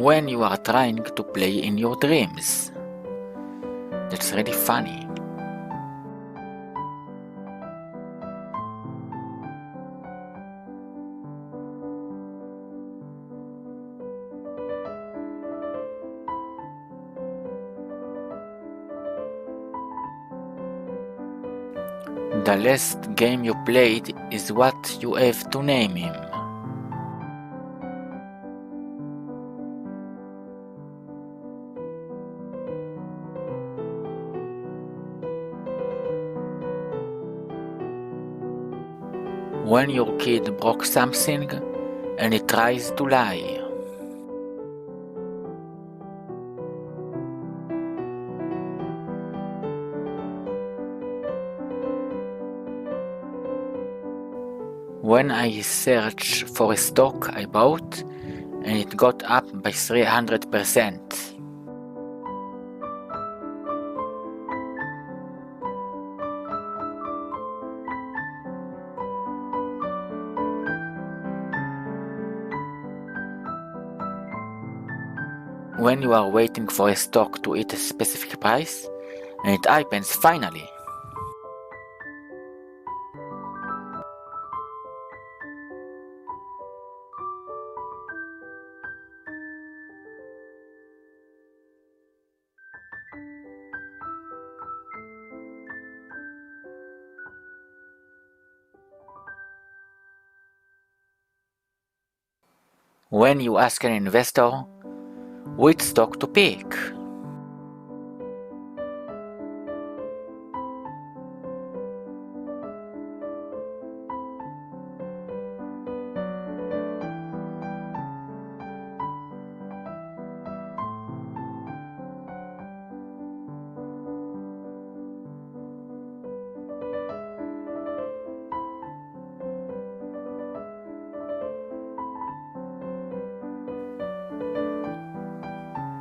when you are trying to play in your dreams. That's really funny. The last game you played is what you have to name him. When your kid broke something and he tries to lie. When I searched for a stock I bought and it got up by 300%. When you are waiting for a stock to hit a specific price and it happens finally. When you ask an investor which stock to pick.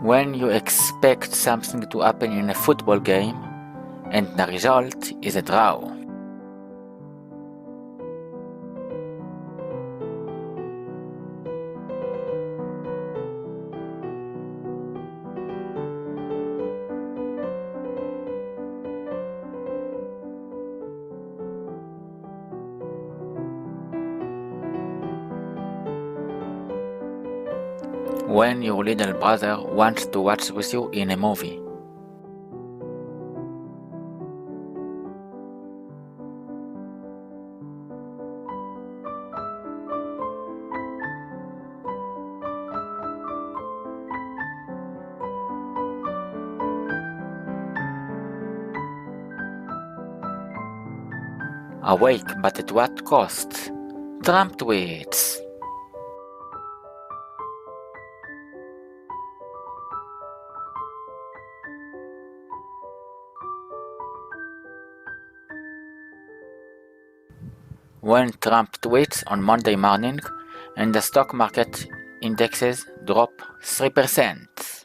When you expect something to happen in a football game and the result is a draw. When your little brother wants to watch with you in a movie. Awake, but at what cost? Trump tweets. When Trump tweets on Monday morning and the stock market indexes drop 3%.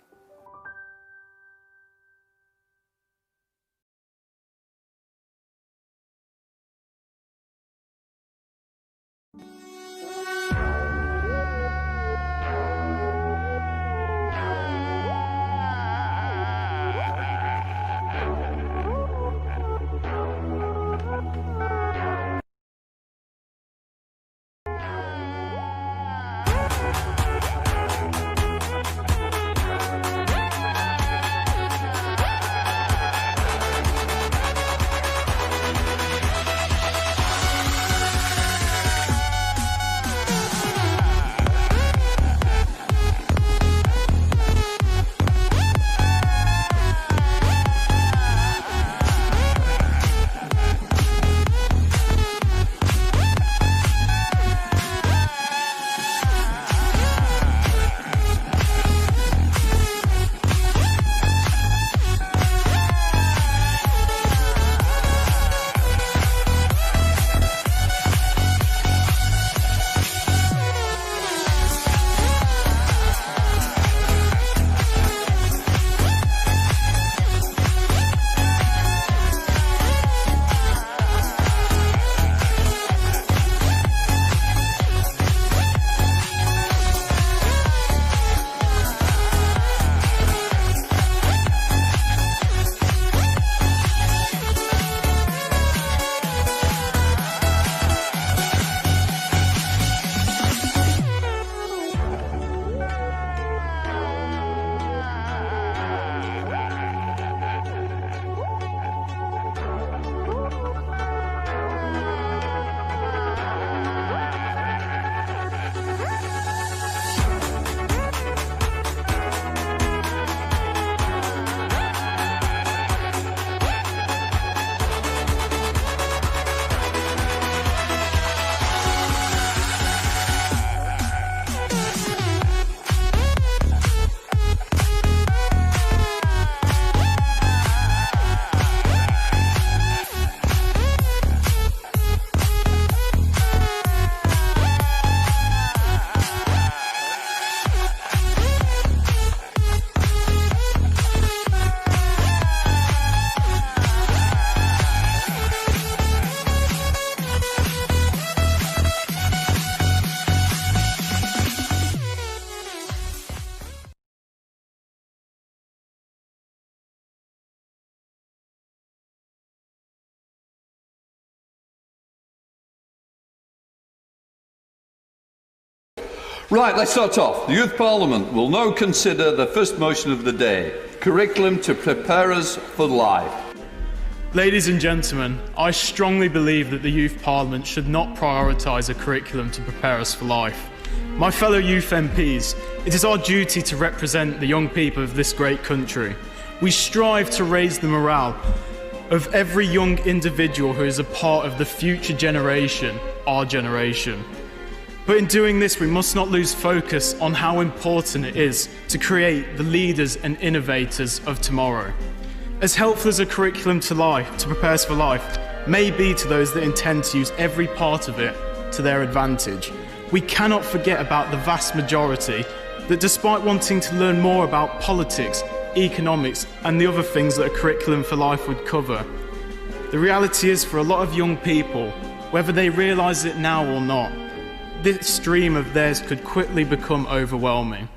Right, let's start off. The Youth Parliament will now consider the first motion of the day, curriculum to prepare us for life. Ladies and gentlemen, I strongly believe that the Youth Parliament should not prioritise a curriculum to prepare us for life. My fellow youth MPs, it is our duty to represent the young people of this great country. We strive to raise the morale of every young individual who is a part of the future generation, our generation. But in doing this, we must not lose focus on how important it is to create the leaders and innovators of tomorrow. As helpful as a curriculum to prepare us for life, may be to those that intend to use every part of it to their advantage, we cannot forget about the vast majority that, despite wanting to learn more about politics, economics, and the other things that a curriculum for life would cover, the reality is, for a lot of young people, whether they realise it now or not, this dream of theirs could quickly become overwhelming.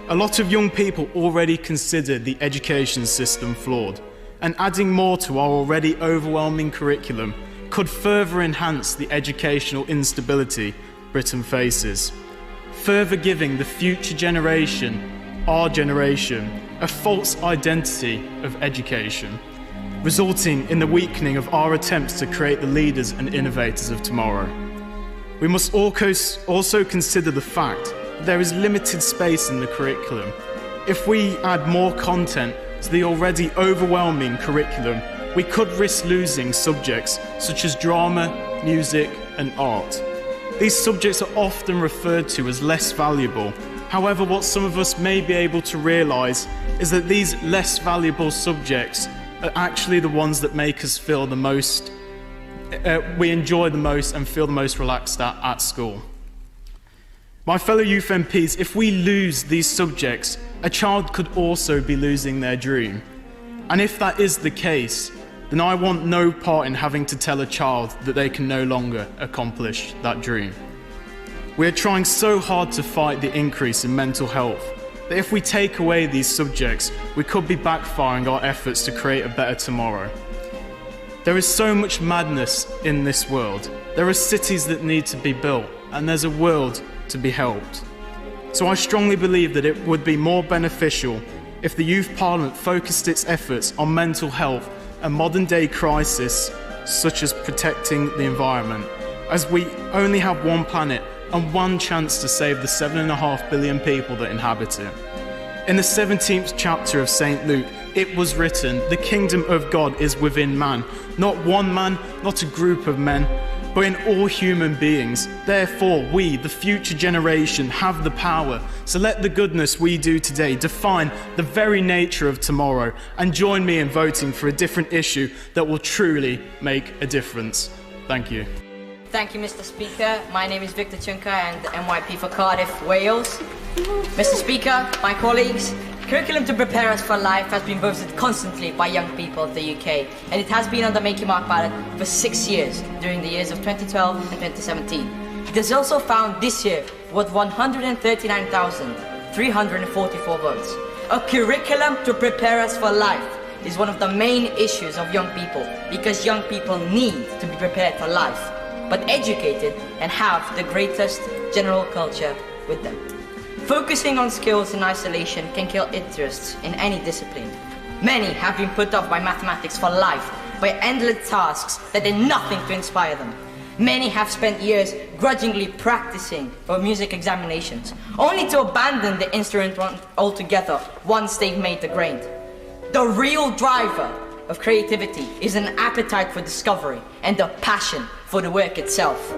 A lot of young people already consider the education system flawed, and adding more to our already overwhelming curriculum could further enhance the educational instability Britain faces, further giving the future generation, our generation, a false identity of education, resulting in the weakening of our attempts to create the leaders and innovators of tomorrow. We must also consider the fact that there is limited space in the curriculum. If we add more content to the already overwhelming curriculum, we could risk losing subjects such as drama, music, and art. These subjects are often referred to as less valuable. However, what some of us may be able to realise is that these less valuable subjects are actually the ones that make us feel the most we enjoy the most and feel the most relaxed at school. My fellow youth MPs, if we lose these subjects, a child could also be losing their dream. And if that is the case, then I want no part in having to tell a child that they can no longer accomplish that dream. We are trying so hard to fight the increase in mental health that if we take away these subjects, we could be backfiring our efforts to create a better tomorrow. There is so much madness in this world. There are cities that need to be built, and there's a world to be helped. So I strongly believe that it would be more beneficial if the Youth Parliament focused its efforts on mental health and modern-day crises such as protecting the environment, as we only have one planet and one chance to save the 7.5 billion people that inhabit it. In the 17th chapter of St. Luke, it was written, "The kingdom of God is within man, not one man, not a group of men, but in all human beings. Therefore, we, the future generation, have the power. So let the goodness we do today define the very nature of tomorrow, and join me in voting for a different issue that will truly make a difference." Thank you. Thank you, Mr. Speaker. My name is Victor Chunka and MYP for Cardiff, Wales. Mr. Speaker, my colleagues, curriculum to prepare us for life has been voted constantly by young people of the UK, and it has been on the Make Your Mark ballot for 6 years, during the years of 2012 and 2017. It is also found this year with 139,344 votes. A curriculum to prepare us for life is one of the main issues of young people, because young people need to be prepared for life, but educated and have the greatest general culture with them. Focusing on skills in isolation can kill interests in any discipline. Many have been put off by mathematics for life, by endless tasks that did nothing to inspire them. Many have spent years grudgingly practicing for music examinations, only to abandon the instrument altogether once they've made the grade. The real driver of creativity is an appetite for discovery and a passion for the work itself.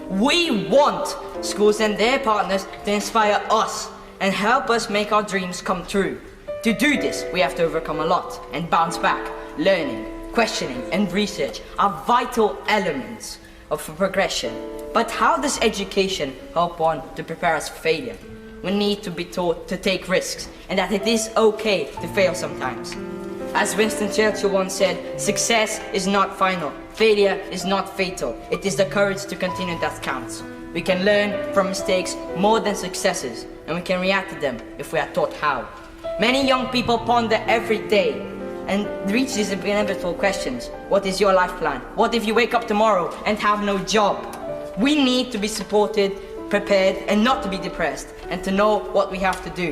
We want schools and their partners to inspire us and help us make our dreams come true. To do this, we have to overcome a lot and bounce back. Learning, questioning, and research are vital elements of progression. But how does education help one to prepare us for failure? We need to be taught to take risks and that it is okay to fail sometimes. As Winston Churchill once said, success is not final, failure is not fatal. It is the courage to continue that counts. We can learn from mistakes more than successes, and we can react to them if we are taught how. Many young people ponder every day and reach these inevitable questions. What is your life plan? What if you wake up tomorrow and have no job? We need to be supported, prepared and not to be depressed, and to know what we have to do.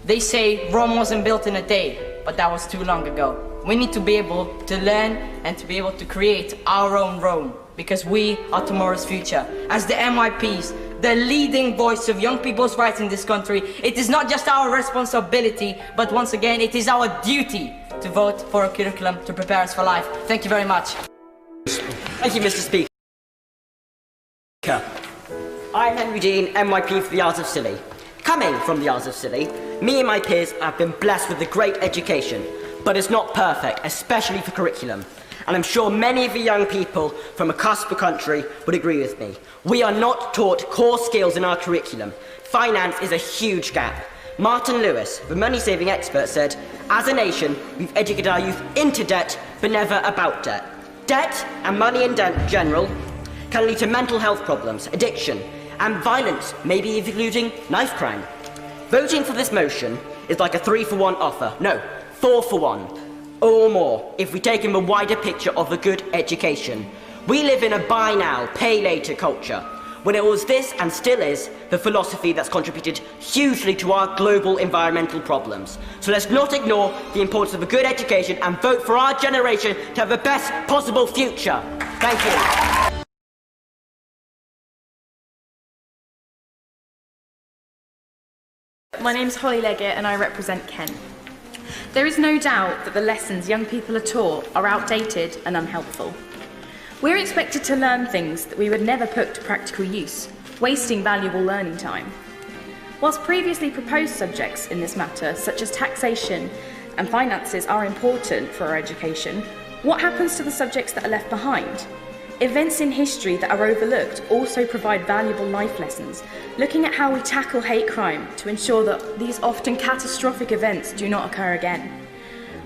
They say Rome wasn't built in a day, but that was too long ago. We need to be able to learn and to be able to create our own Rome, because we are tomorrow's future. As the MYPs, the leading voice of young people's rights in this country, it is not just our responsibility, but once again, it is our duty to vote for a curriculum to prepare us for life. Thank you very much. Thank you, Mr. Speaker. I'm Henry Dean, MYP for the Isles of Scilly. Coming from the Isles of Scilly, me and my peers have been blessed with a great education, but it's not perfect, especially for curriculum. And I'm sure many of the young people from across the country would agree with me. We are not taught core skills in our curriculum. Finance is a huge gap. Martin Lewis, the money-saving expert, said, "As a nation, we've educated our youth into debt, but never about debt. Debt, and money in general, can lead to mental health problems, addiction, and violence, maybe including knife crime." Voting for this motion is like a 3-for-1 offer. No, 4-for-1. Or more, if we take in the wider picture of a good education. We live in a buy now, pay later culture, when it was this, and still is, the philosophy that's contributed hugely to our global environmental problems. So let's not ignore the importance of a good education and vote for our generation to have the best possible future. Thank you. My name's Holly Leggett and I represent Kent. There is no doubt that the lessons young people are taught are outdated and unhelpful. We're expected to learn things that we would never put to practical use, wasting valuable learning time. Whilst previously proposed subjects in this matter, such as taxation and finances, are important for our education, what happens to the subjects that are left behind? Events in history that are overlooked also provide valuable life lessons, looking at how we tackle hate crime to ensure that these often catastrophic events do not occur again.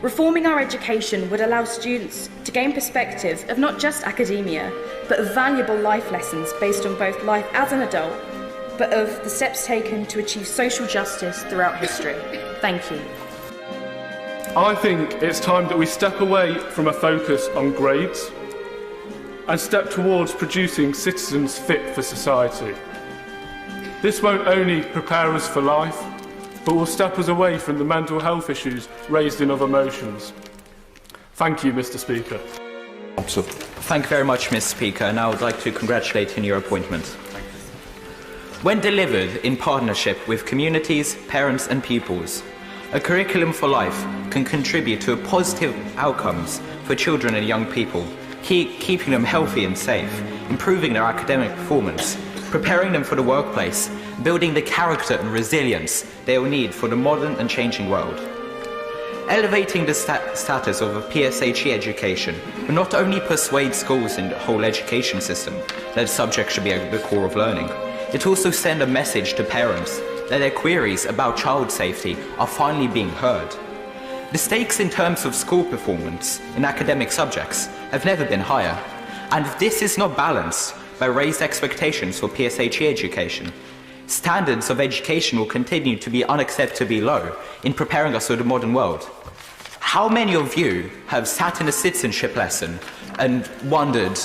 Reforming our education would allow students to gain perspective of not just academia, but of valuable life lessons based on both life as an adult, but of the steps taken to achieve social justice throughout history. Thank you. I think it's time that we step away from a focus on grades and step towards producing citizens fit for society. This won't only prepare us for life, but will step us away from the mental health issues raised in other motions. Thank you, Mr. Speaker. Thank you very much, Mr. Speaker, and I would like to congratulate you on your appointment. When delivered in partnership with communities, parents and pupils, a curriculum for life can contribute to positive outcomes for children and young people, keeping them healthy and safe, improving their academic performance, preparing them for the workplace, building the character and resilience they will need for the modern and changing world. Elevating the status of a PSHE education will not only persuade schools in the whole education system that subjects should be at the core of learning, it also sends a message to parents that their queries about child safety are finally being heard. The stakes in terms of school performance in academic subjects have never been higher, and if this is not balanced by raised expectations for PSHE education, standards of education will continue to be unacceptably low in preparing us for the modern world. How many of you have sat in a citizenship lesson and wondered,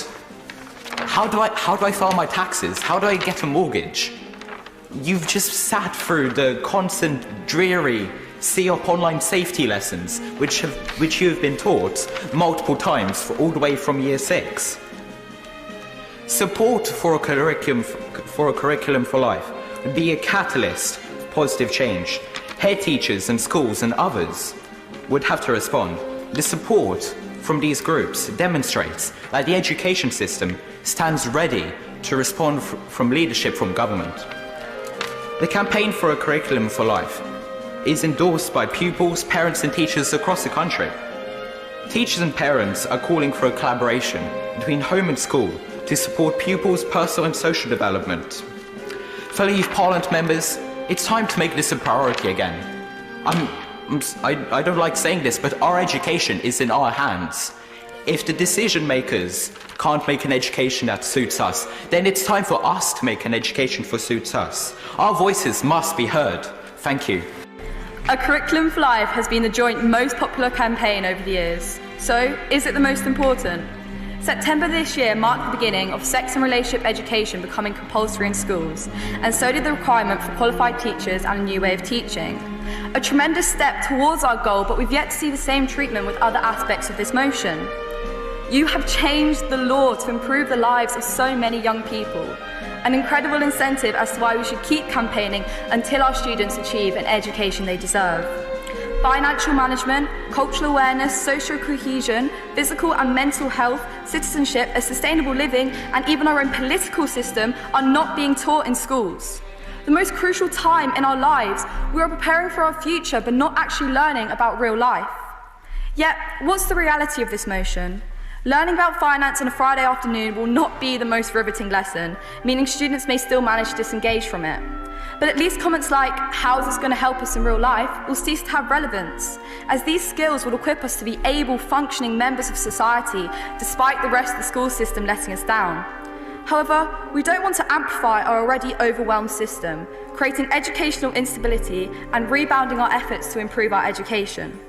how do I file my taxes? How do I get a mortgage? You've just sat through the constant dreary CEOP online safety lessons, which you have been taught multiple times all the way from year 6. Support for a curriculum for life would be a catalyst for positive change. Head teachers and schools and others would have to respond. The support from these groups demonstrates that the education system stands ready to respond from leadership from government. The campaign for a curriculum for life is endorsed by pupils, parents and teachers across the country. Teachers and parents are calling for a collaboration between home and school to support pupils' personal and social development. Fellow Youth Parliament members, it's time to make this a priority again. I don't like saying this, but our education is in our hands. If the decision makers can't make an education that suits us, then it's time for us to make an education that suits us. Our voices must be heard. Thank you. A Curriculum for Life has been the joint most popular campaign over the years. So, is it the most important? September this year marked the beginning of sex and relationship education becoming compulsory in schools, and so did the requirement for qualified teachers and a new way of teaching. A tremendous step towards our goal, but we've yet to see the same treatment with other aspects of this motion. You have changed the law to improve the lives of so many young people. An incredible incentive as to why we should keep campaigning until our students achieve an education they deserve. Financial management, cultural awareness, social cohesion, physical and mental health, citizenship, a sustainable living, and even our own political system are not being taught in schools. The most crucial time in our lives, we are preparing for our future but not actually learning about real life. Yet, what's the reality of this motion? Learning about finance on a Friday afternoon will not be the most riveting lesson, meaning students may still manage to disengage from it. But at least comments like, how is this going to help us in real life, will cease to have relevance, as these skills will equip us to be able, functioning members of society, despite the rest of the school system letting us down. However, we don't want to amplify our already overwhelmed system, creating educational instability and rebounding our efforts to improve our education.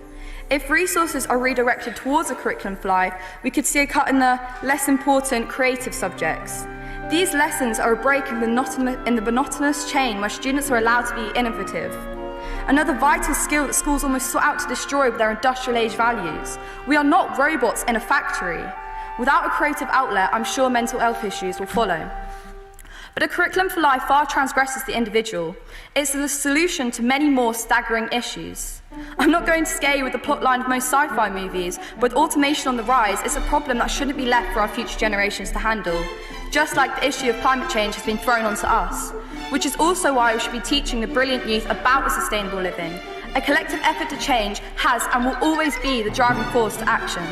If resources are redirected towards a curriculum for life, we could see a cut in the less important creative subjects. These lessons are a break in the monotonous chain where students are allowed to be innovative. Another vital skill that schools almost sought out to destroy with their industrial age values. We are not robots in a factory. Without a creative outlet, I'm sure mental health issues will follow. But a curriculum for life far transgresses the individual. It's the solution to many more staggering issues. I'm not going to scare you with the plotline of most sci-fi movies, but with automation on the rise, it's a problem that shouldn't be left for our future generations to handle. Just like the issue of climate change has been thrown onto us, which is also why we should be teaching the brilliant youth about a sustainable living. A collective effort to change has and will always be the driving force to action.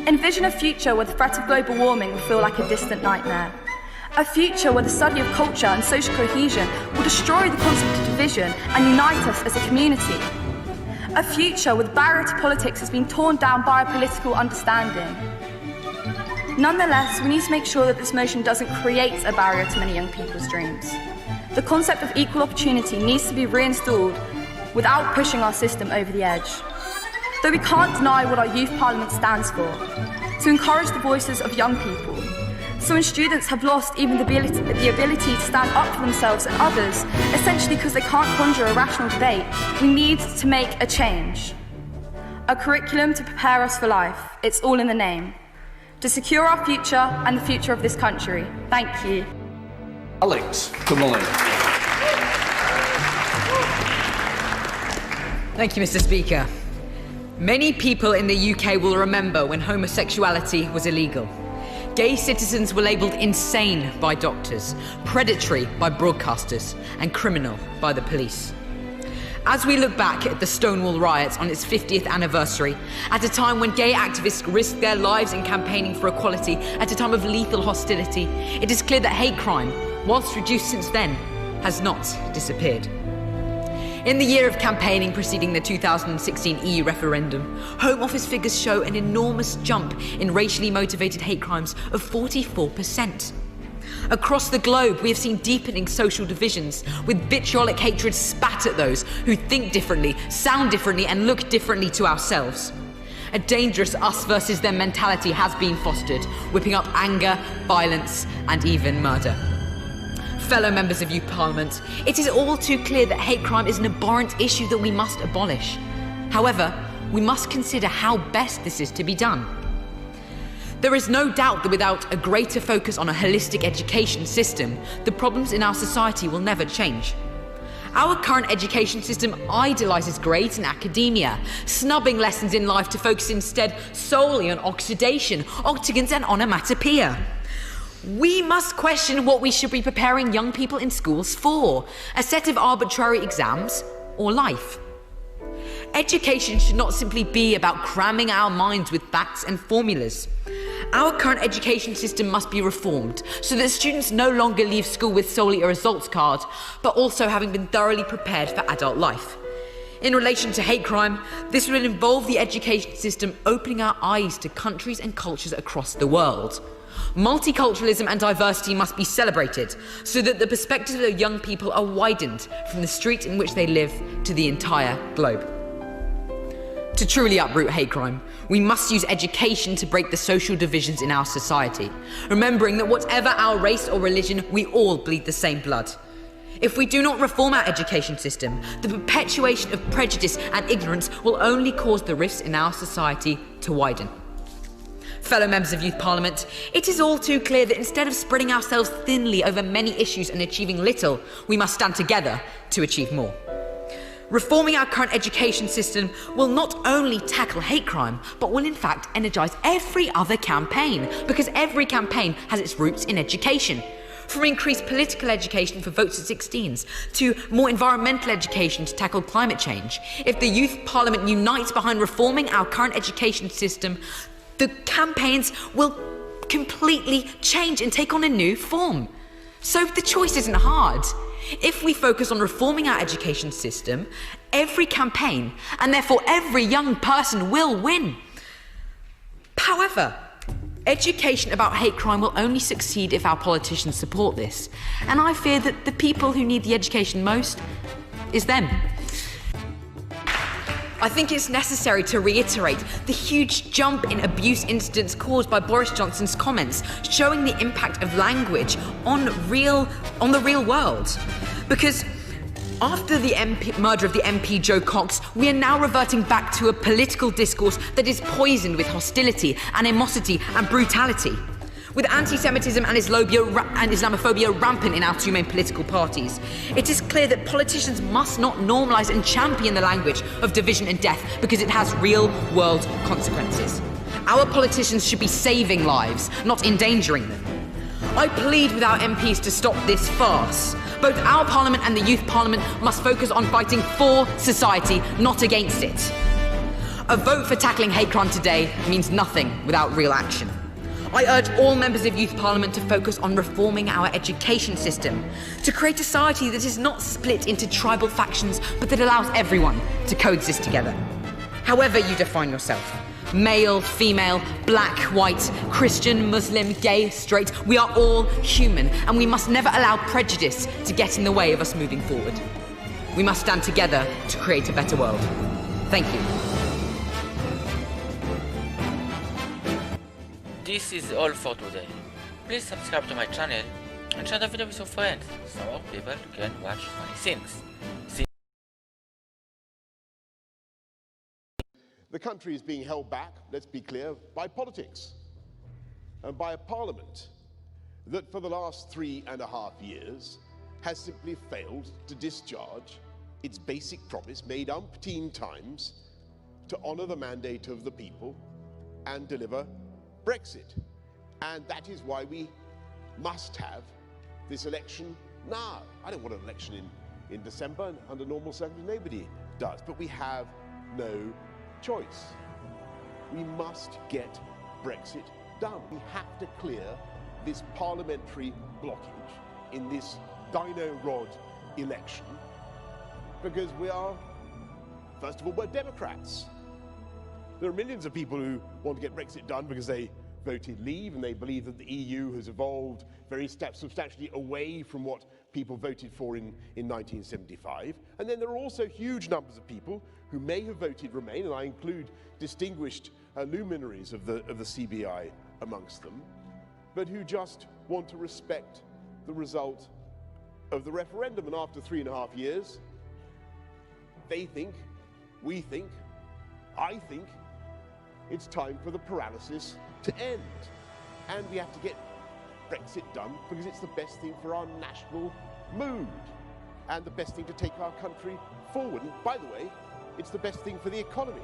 Envision a future where the threat of global warming will feel like a distant nightmare. A future where the study of culture and social cohesion will destroy the concept of division and unite us as a community. A future where the barrier to politics has been torn down by a political understanding. Nonetheless, we need to make sure that this motion doesn't create a barrier to many young people's dreams. The concept of equal opportunity needs to be reinstalled without pushing our system over the edge. Though we can't deny what our youth parliament stands for, to encourage the voices of young people. So when students have lost even the ability to stand up for themselves and others, essentially because they can't conjure a rational debate, we need to make a change. A curriculum to prepare us for life. It's all in the name. To secure our future and the future of this country. Thank you. Alex, come on. Thank you, Mr. Speaker. Many people in the UK will remember when homosexuality was illegal. Gay citizens were labelled insane by doctors, predatory by broadcasters, and criminal by the police. As we look back at the Stonewall riots on its 50th anniversary, at a time when gay activists risked their lives in campaigning for equality, at a time of lethal hostility, it is clear that hate crime, whilst reduced since then, has not disappeared. In the year of campaigning preceding the 2016 EU referendum, Home Office figures show an enormous jump in racially motivated hate crimes of 44%. Across the globe, we have seen deepening social divisions, with vitriolic hatred spat at those who think differently, sound differently, and look differently to ourselves. A dangerous us versus them mentality has been fostered, whipping up anger, violence, and even murder. Fellow members of Youth Parliament, it is all too clear that hate crime is an abhorrent issue that we must abolish. However, we must consider how best this is to be done. There is no doubt that without a greater focus on a holistic education system, the problems in our society will never change. Our current education system idolises grades and academia, snubbing lessons in life to focus instead solely on oxidation, octagons and onomatopoeia. We must question what we should be preparing young people in schools for, a set of arbitrary exams or life. Education should not simply be about cramming our minds with facts and formulas. Our current education system must be reformed so that students no longer leave school with solely a results card, but also having been thoroughly prepared for adult life. In relation to hate crime, this will involve the education system opening our eyes to countries and cultures across the world. Multiculturalism and diversity must be celebrated so that the perspectives of young people are widened from the street in which they live to the entire globe. To truly uproot hate crime, we must use education to break the social divisions in our society, remembering that whatever our race or religion, we all bleed the same blood. If we do not reform our education system, the perpetuation of prejudice and ignorance will only cause the rifts in our society to widen. Fellow members of Youth Parliament, it is all too clear that instead of spreading ourselves thinly over many issues and achieving little, we must stand together to achieve more. Reforming our current education system will not only tackle hate crime, but will in fact energise every other campaign, because every campaign has its roots in education. From increased political education for votes at 16s, to more environmental education to tackle climate change. If the Youth Parliament unites behind reforming our current education system, the campaigns will completely change and take on a new form. So the choice isn't hard. If we focus on reforming our education system, every campaign, and therefore every young person, will win. However, education about hate crime will only succeed if our politicians support this. And I fear that the people who need the education most is them. I think it's necessary to reiterate the huge jump in abuse incidents caused by Boris Johnson's comments, showing the impact of language on the real world. Because after the murder of the MP Joe Cox, we are now reverting back to a political discourse that is poisoned with hostility, animosity and brutality. With anti-Semitism and Islamophobia rampant in our two main political parties, it is clear that politicians must not normalise and champion the language of division and death because it has real-world consequences. Our politicians should be saving lives, not endangering them. I plead with our MPs to stop this farce. Both our Parliament and the Youth Parliament must focus on fighting for society, not against it. A vote for tackling hate crime today means nothing without real action. I urge all members of Youth Parliament to focus on reforming our education system, to create a society that is not split into tribal factions, but that allows everyone to coexist together. However you define yourself, male, female, black, white, Christian, Muslim, gay, straight, we are all human, and we must never allow prejudice to get in the way of us moving forward. We must stand together to create a better world. Thank you. This is all for today. Please subscribe to my channel and share the video with your friends so more people can watch funny things. The country is being held back, let's be clear, by politics and by a parliament that for the last 3.5 years has simply failed to discharge its basic promise made umpteen times to honour the mandate of the people and deliver Brexit. And that is why we must have this election now. I don't want an election in December under normal circumstances, nobody does, but we have no choice. We must get Brexit done. We have to clear this parliamentary blockage in this dino rod election because we are, first of all, we're Democrats. There are millions of people who want to get Brexit done because they voted leave and they believe that the EU has evolved very substantially away from what people voted for in 1975. And then there are also huge numbers of people who may have voted Remain, and I include distinguished luminaries of the CBI amongst them, but who just want to respect the result of the referendum. And after 3.5 years, they think, we think, I think, it's time for the paralysis to end. And we have to get Brexit done because it's the best thing for our national mood and the best thing to take our country forward. And by the way, it's the best thing for the economy.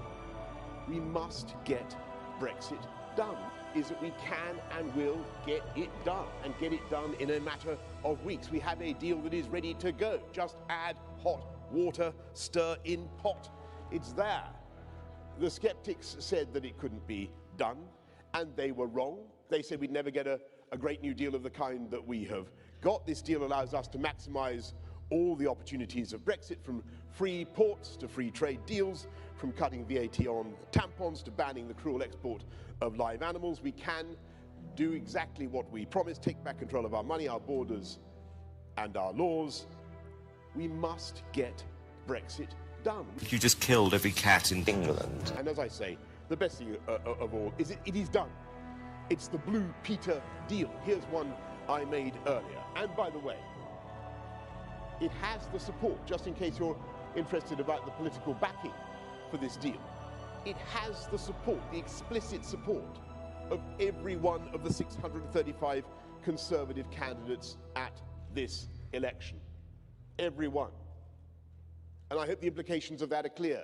We must get Brexit done. Is that we can and will get it done, and get it done in a matter of weeks. We have a deal that is ready to go. Just add hot water, stir in pot. It's there. The skeptics said that it couldn't be done, and they were wrong. They said we'd never get a great new deal of the kind that we have got. This deal allows us to maximise all the opportunities of Brexit, from free ports to free trade deals, from cutting VAT on tampons to banning the cruel export of live animals. We can do exactly what we promised, take back control of our money, our borders and our laws. We must get Brexit done. You just killed every cat in England. And as I say, the best thing of all is it is done. It's the Blue Peter deal. Here's one I made earlier. And by the way, it has the support, just in case you're interested about the political backing for this deal. It has the support, the explicit support of every one of the 635 Conservative candidates at this election. Every one. And I hope the implications of that are clear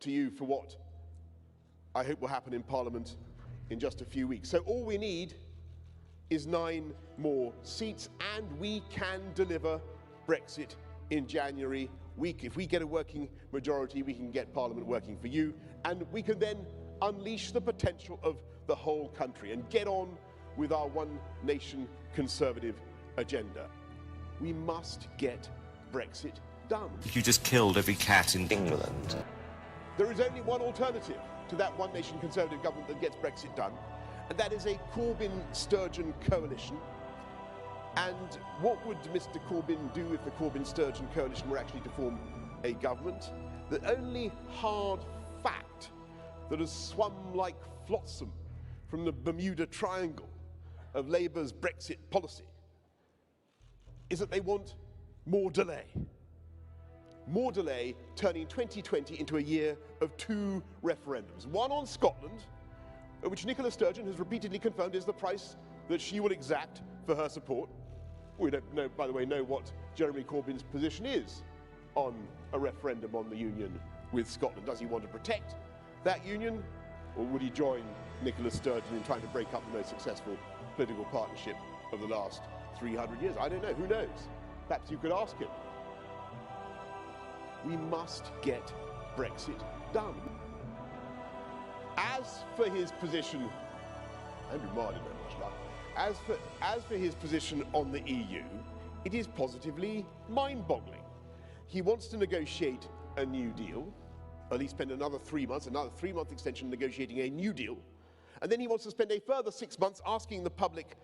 to you for what I hope will happen in Parliament in just a few weeks. So all we need is 9 more seats, and we can deliver Brexit in January. If we get a working majority, we can get Parliament working for you, and we can then unleash the potential of the whole country and get on with our one nation Conservative agenda. We must get Brexit done. You just killed every cat in England. There is only one alternative to that one nation Conservative government that gets Brexit done, and that is a Corbyn-Sturgeon coalition. And what would Mr. Corbyn do if the Corbyn-Sturgeon coalition were actually to form a government? The only hard fact that has swum like flotsam from the Bermuda Triangle of Labour's Brexit policy is that they want more delay. More delay, turning 2020 into a year of 2 referendums. One on Scotland, which Nicola Sturgeon has repeatedly confirmed is the price that she will exact for her support. We don't know, by the way, what Jeremy Corbyn's position is on a referendum on the union with Scotland. Does he want to protect that union, or would he join Nicola Sturgeon in trying to break up the most successful political partnership of the last 300 years? I don't know. Who knows? Perhaps you could ask him. We must get Brexit done. As for his position, Andrew Marr didn't have much luck. As for his position on the EU, it is positively mind-boggling. He wants to negotiate a new deal, at least spend another 3 months, another 3-month extension negotiating a new deal, and then he wants to spend a further 6 months asking the public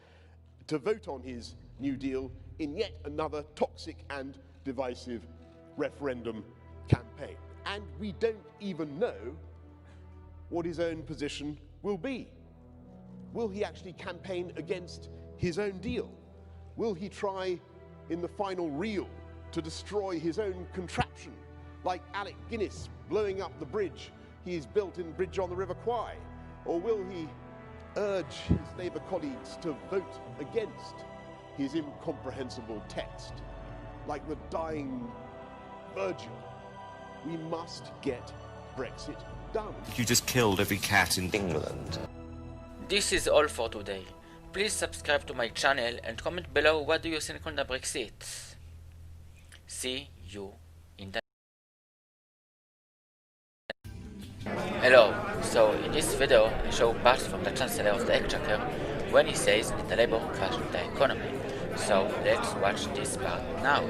to vote on his new deal in yet another toxic and divisive referendum campaign. And we don't even know what his own position will be. Will he actually campaign against his own deal? Will he try in the final reel to destroy his own contraption, like Alec Guinness blowing up the bridge he's built in Bridge on the River Kwai? Or will he urge his Labour colleagues to vote against his incomprehensible text, like the dying Virgil? We must get Brexit done. You just killed every cat in England. This is all for today. Please subscribe to my channel and comment below what do you think on the Brexit. See you in the... Hello, so in this video I show parts from the Chancellor of the Exchequer when he says that the Labour crashed the economy. So let's watch this part now.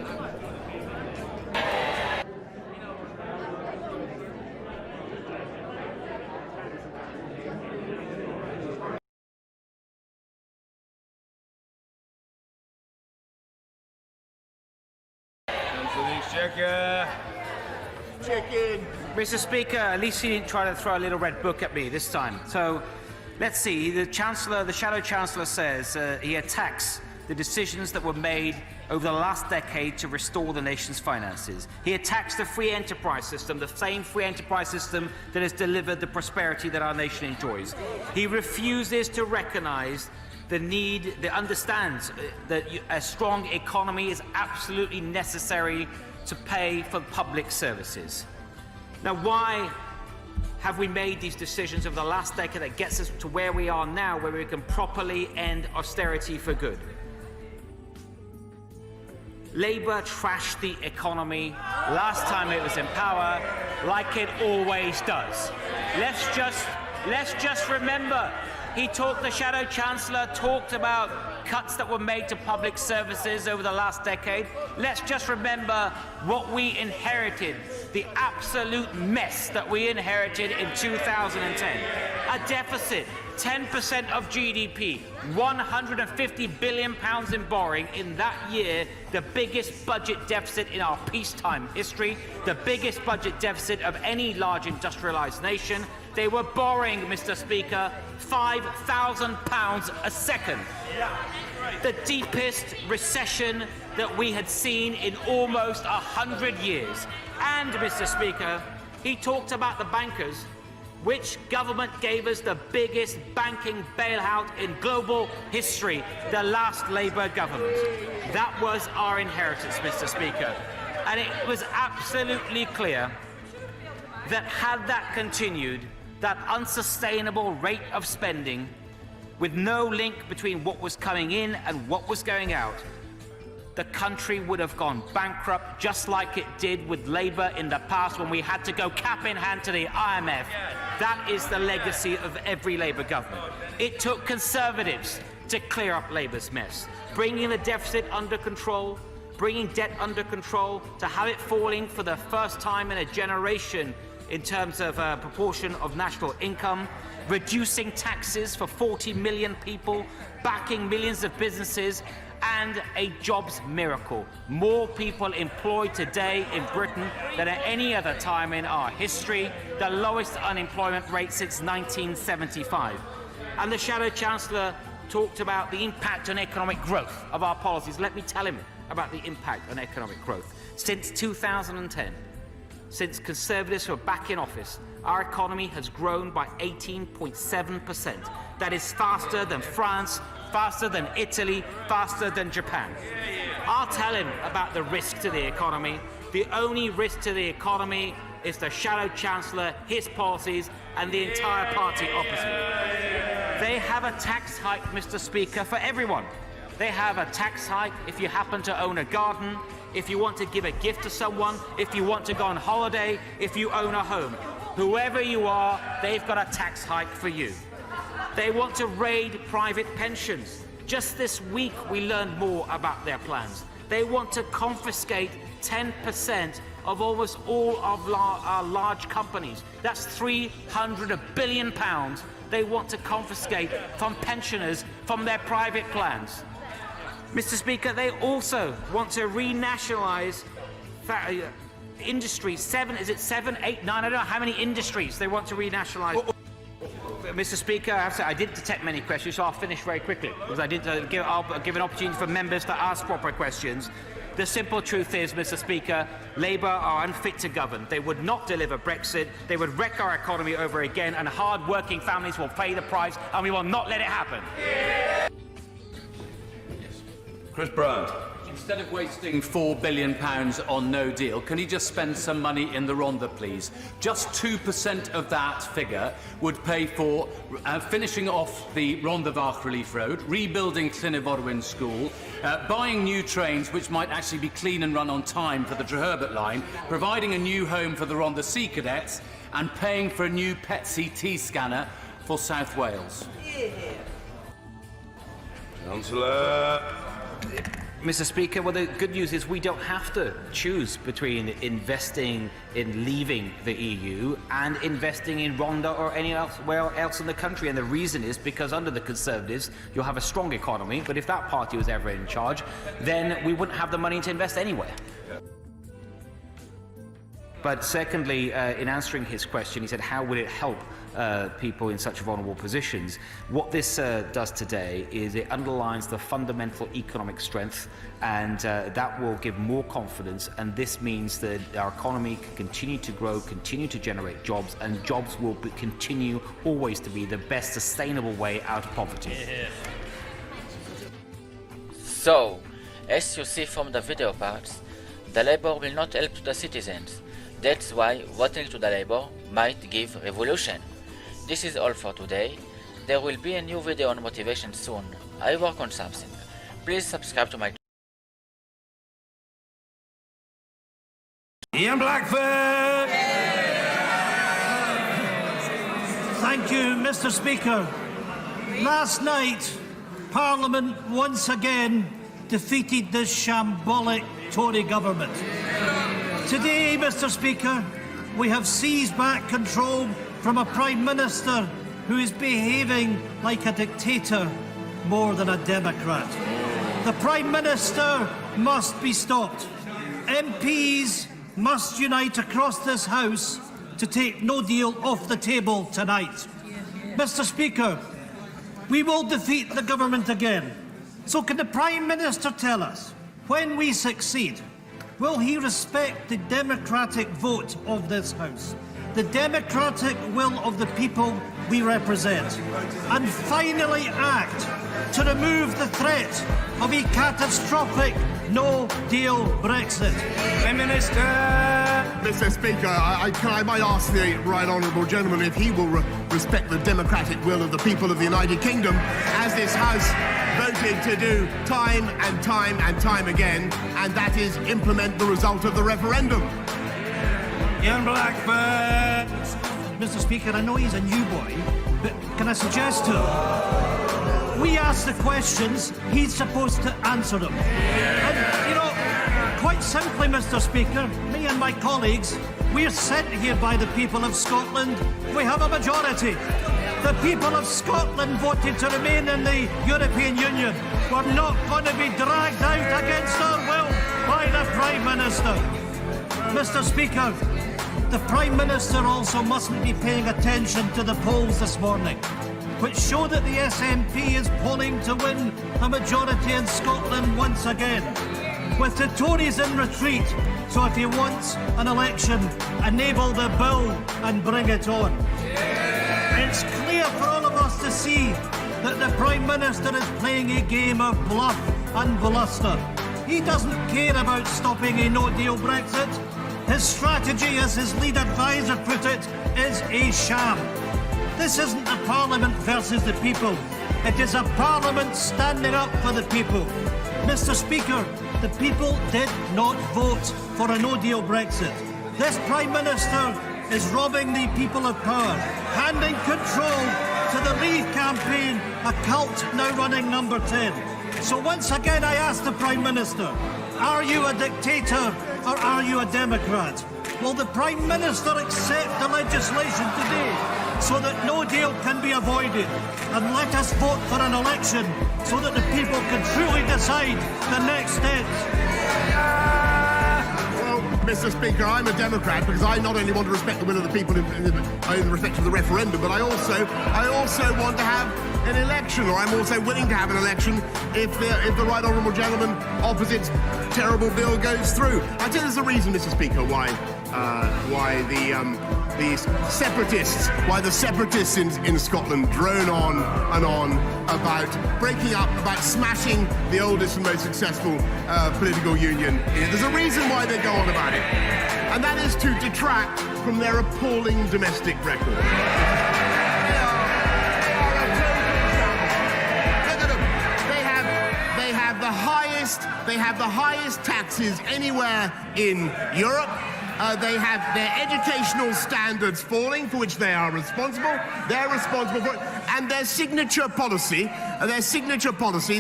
Chicken. Mr. Speaker, at least he didn't try to throw a little red book at me this time. So, let's see. The Shadow Chancellor says he attacks the decisions that were made over the last decade to restore the nation's finances. He attacks the free enterprise system, the same free enterprise system that has delivered the prosperity that our nation enjoys. He refuses to recognise the need, understands that a strong economy is absolutely necessary to pay for public services. Now, why have we made these decisions over the last decade that gets us to where we are now, where we can properly end austerity for good? Labour trashed the economy last time it was in power, like it always does. Let's just remember, the Shadow Chancellor talked about cuts that were made to public services over the last decade. Let's just remember what we inherited, the absolute mess that we inherited in 2010. A deficit, 10% of GDP, £150 billion in borrowing in that year, the biggest budget deficit in our peacetime history, the biggest budget deficit of any large industrialised nation. They were borrowing, Mr. Speaker, £5,000 a second. The deepest recession that we had seen in almost 100 years. And, Mr. Speaker, he talked about the bankers. Which government gave us the biggest banking bailout in global history? The last Labour government. That was our inheritance, Mr. Speaker. And it was absolutely clear that had that continued, that unsustainable rate of spending, with no link between what was coming in and what was going out, the country would have gone bankrupt, just like it did with Labour in the past when we had to go cap in hand to the IMF. That is the legacy of every Labour government. It took Conservatives to clear up Labour's mess, bringing the deficit under control, bringing debt under control, to have it falling for the first time in a generation in terms of proportion of national income, reducing taxes for 40 million people, backing millions of businesses, and a jobs miracle. More people employed today in Britain than at any other time in our history, the lowest unemployment rate since 1975. And the Shadow Chancellor talked about the impact on economic growth of our policies. Let me tell him about the impact on economic growth. Since 2010, since Conservatives were back in office, our economy has grown by 18.7%. That is faster than France, faster than Italy, faster than Japan. I'll tell him about the risk to the economy. The only risk to the economy is the Shadow Chancellor, his policies, and the entire party opposite. They have a tax hike, Mr. Speaker, for everyone. They have a tax hike if you happen to own a garden, if you want to give a gift to someone, if you want to go on holiday, if you own a home. Whoever you are, they've got a tax hike for you. They want to raid private pensions. Just this week, we learned more about their plans. They want to confiscate 10% of almost all of our large companies. That's £300 billion they want to confiscate from pensioners from their private plans. Mr. Speaker, they also want to renationalise industries. Seven, 8, 9, I don't know how many industries they want to renationalise. Mr. Speaker, I have to say, I didn't detect many questions, so I'll finish very quickly, because I didn't give an opportunity for members to ask proper questions. The simple truth is, Mr. Speaker, Labour are unfit to govern. They would not deliver Brexit. They would wreck our economy over again, and hard-working families will pay the price, and we will not let it happen. Chris Brown. Instead of wasting £4 billion on no deal, can he just spend some money in the Rhondda, please? Just 2% of that figure would pay for finishing off the Rhondda-Vach Relief Road, rebuilding Llyn-y-Forwyn School, buying new trains which might actually be clean and run on time for the Treherbert line, providing a new home for the Rhondda Sea Cadets, and paying for a new PET-CT scanner for South Wales. Councillor. Mr. Speaker, well, the good news is we don't have to choose between investing in leaving the EU and investing in Rhondda or anywhere else in the country. And the reason is because under the Conservatives, you'll have a strong economy, but if that party was ever in charge, then we wouldn't have the money to invest anywhere. But secondly, in answering his question, he said, how would it help people in such vulnerable positions? What this does today is it underlines the fundamental economic strength, and that will give more confidence, and this means that our economy can continue to grow, continue to generate jobs, and jobs will continue always to be the best sustainable way out of poverty. So, as you see from the video parts, the Labour will not help to the citizens. That's why voting to the Labour might give revolution. This is all for today. There will be a new video on motivation soon. I work on something. Please subscribe to my channel. Ian Blackford! Thank you, Mr. Speaker. Last night, Parliament once again defeated this shambolic Tory government. Today, Mr. Speaker, we have seized back control from a Prime Minister who is behaving like a dictator more than a democrat. The Prime Minister must be stopped. MPs must unite across this House to take no deal off the table tonight. Mr. Speaker, we will defeat the government again. So can the Prime Minister tell us, when we succeed, will he respect the democratic vote of this House, the democratic will of the people we represent, and finally act to remove the threat of a catastrophic no-deal Brexit? Prime Minister! Mr. Speaker, I might ask the right honourable gentleman if he will respect the democratic will of the people of the United Kingdom, as this House voted to do time and time and time again, and that is implement the result of the referendum. Ian Blackburn! Mr. Speaker, I know he's a new boy, but can I suggest to him, we ask the questions, he's supposed to answer them. And, you know, quite simply, Mr. Speaker, me and my colleagues, we're sent here by the people of Scotland. We have a majority. The people of Scotland voted to remain in the European Union. We're not going to be dragged out against our will by the Prime Minister. Mr. Speaker, the Prime Minister also mustn't be paying attention to the polls this morning, which show that the SNP is polling to win a majority in Scotland once again, with the Tories in retreat. So if he wants an election, enable the bill and bring it on. It's clear for all of us to see that the Prime Minister is playing a game of bluff and bluster. He doesn't care about stopping a no-deal Brexit. His strategy, as his lead advisor put it, is a sham. This isn't a Parliament versus the people. It is a Parliament standing up for the people. Mr. Speaker, the people did not vote for a no-deal Brexit. This Prime Minister is robbing the people of power, handing control to the Leave campaign, a cult now running number 10. So once again I ask the Prime Minister, are you a dictator or are you a Democrat? Will the Prime Minister accept the legislation today so that no deal can be avoided? And let us vote for an election so that the people can truly decide the next steps. Mr. Speaker, I'm a Democrat because I not only want to respect the will of the people in respect of the referendum, but I also want to have an election, or I'm also willing to have an election if the right honourable gentleman opposite's terrible bill goes through. I tell you there's a reason, Mr. Speaker, why the separatists in Scotland drone on and on about breaking up, about smashing the oldest and most successful political union. There's a reason why they go on about it, and that is to detract from their appalling domestic record. They have the highest taxes anywhere in Europe. They have their educational standards falling, for which they are responsible. They're responsible for it. And their signature policy,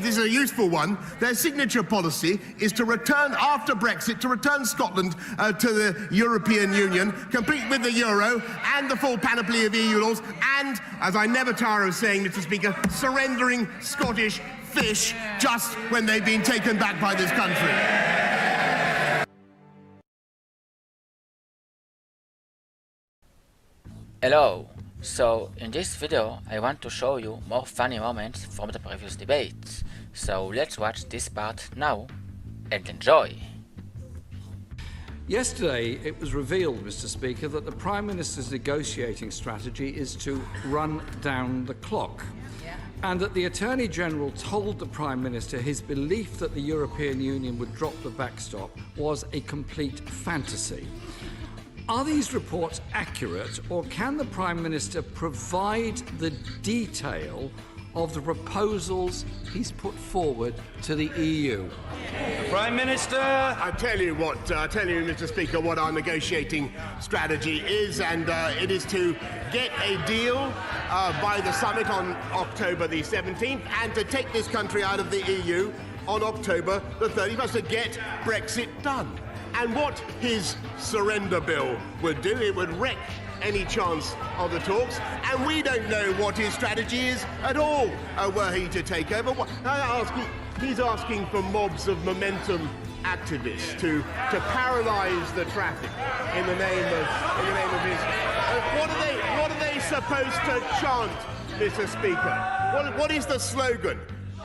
this is a useful one, their signature policy is to return, after Brexit, to return Scotland to the European Union, complete with the euro and the full panoply of EU laws, and, as I never tire of saying, Mr. Speaker, surrendering Scottish fish just when they've been taken back by this country. Hello, so in this video I want to show you more funny moments from the previous debates. So let's watch this part now and enjoy. Yesterday it was revealed, Mr. Speaker, that the Prime Minister's negotiating strategy is to run down the clock. And that the Attorney-General told the Prime Minister his belief that the European Union would drop the backstop was a complete fantasy. Are these reports accurate, or can the Prime Minister provide the detail of the proposals he's put forward to the EU? Prime Minister! I tell you, Mr. Speaker, what our negotiating strategy is, and it is to get a deal by the summit on October the 17th and to take this country out of the EU on October the 31st, to get Brexit done. And what his surrender bill would do, it would wreck any chance of the talks, and we don't know what his strategy is at all were he to take over. He's asking for mobs of momentum activists to paralyse the traffic in the name of his. What are they supposed to chant, Mr. Speaker? What is the slogan?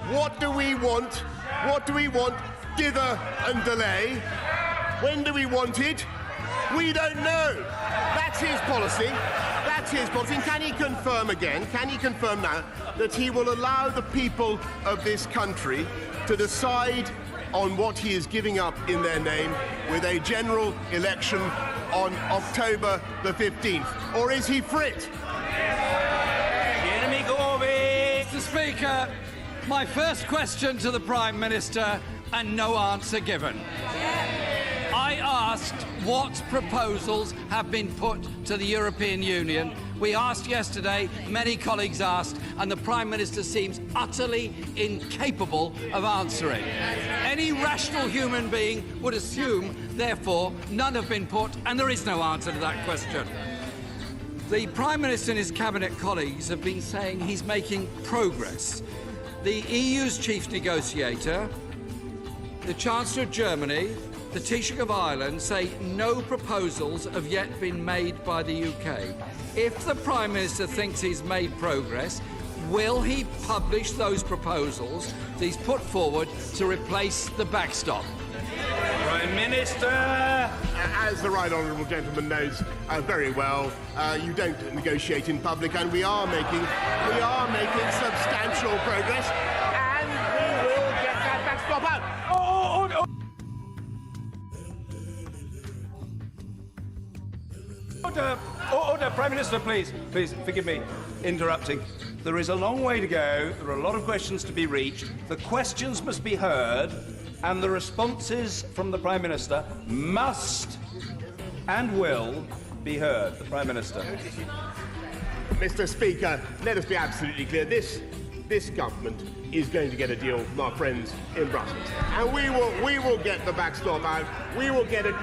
What do we want? What do we want? Dither and delay. When do we want it? We don't know. That's his policy. That's his policy. And can he confirm again, can he confirm now, that he will allow the people of this country to decide on what he is giving up in their name with a general election on October the 15th? Or is he frit? Mr. Speaker, my first question to the Prime Minister, and no answer given. I asked what proposals have been put to the European Union. We asked yesterday, many colleagues asked, and the Prime Minister seems utterly incapable of answering. Any rational human being would assume, therefore, none have been put, and there is no answer to that question. The Prime Minister and his Cabinet colleagues have been saying he's making progress. The EU's chief negotiator, the Chancellor of Germany, the Taoiseach of Ireland say no proposals have yet been made by the UK. If the Prime Minister thinks he's made progress, will he publish those proposals that he's put forward to replace the backstop? Prime Minister! As the right honourable gentleman knows very well, you don't negotiate in public, and we are making substantial progress, and we will get that backstop out. Order, Prime Minister, please, forgive me interrupting. There is a long way to go. There are a lot of questions to be reached. The questions must be heard, and the responses from the Prime Minister must and will be heard. The Prime Minister. Mr. Speaker, let us be absolutely clear. This government is going to get a deal from our friends in Brussels, and we will get the backstop out. We will get an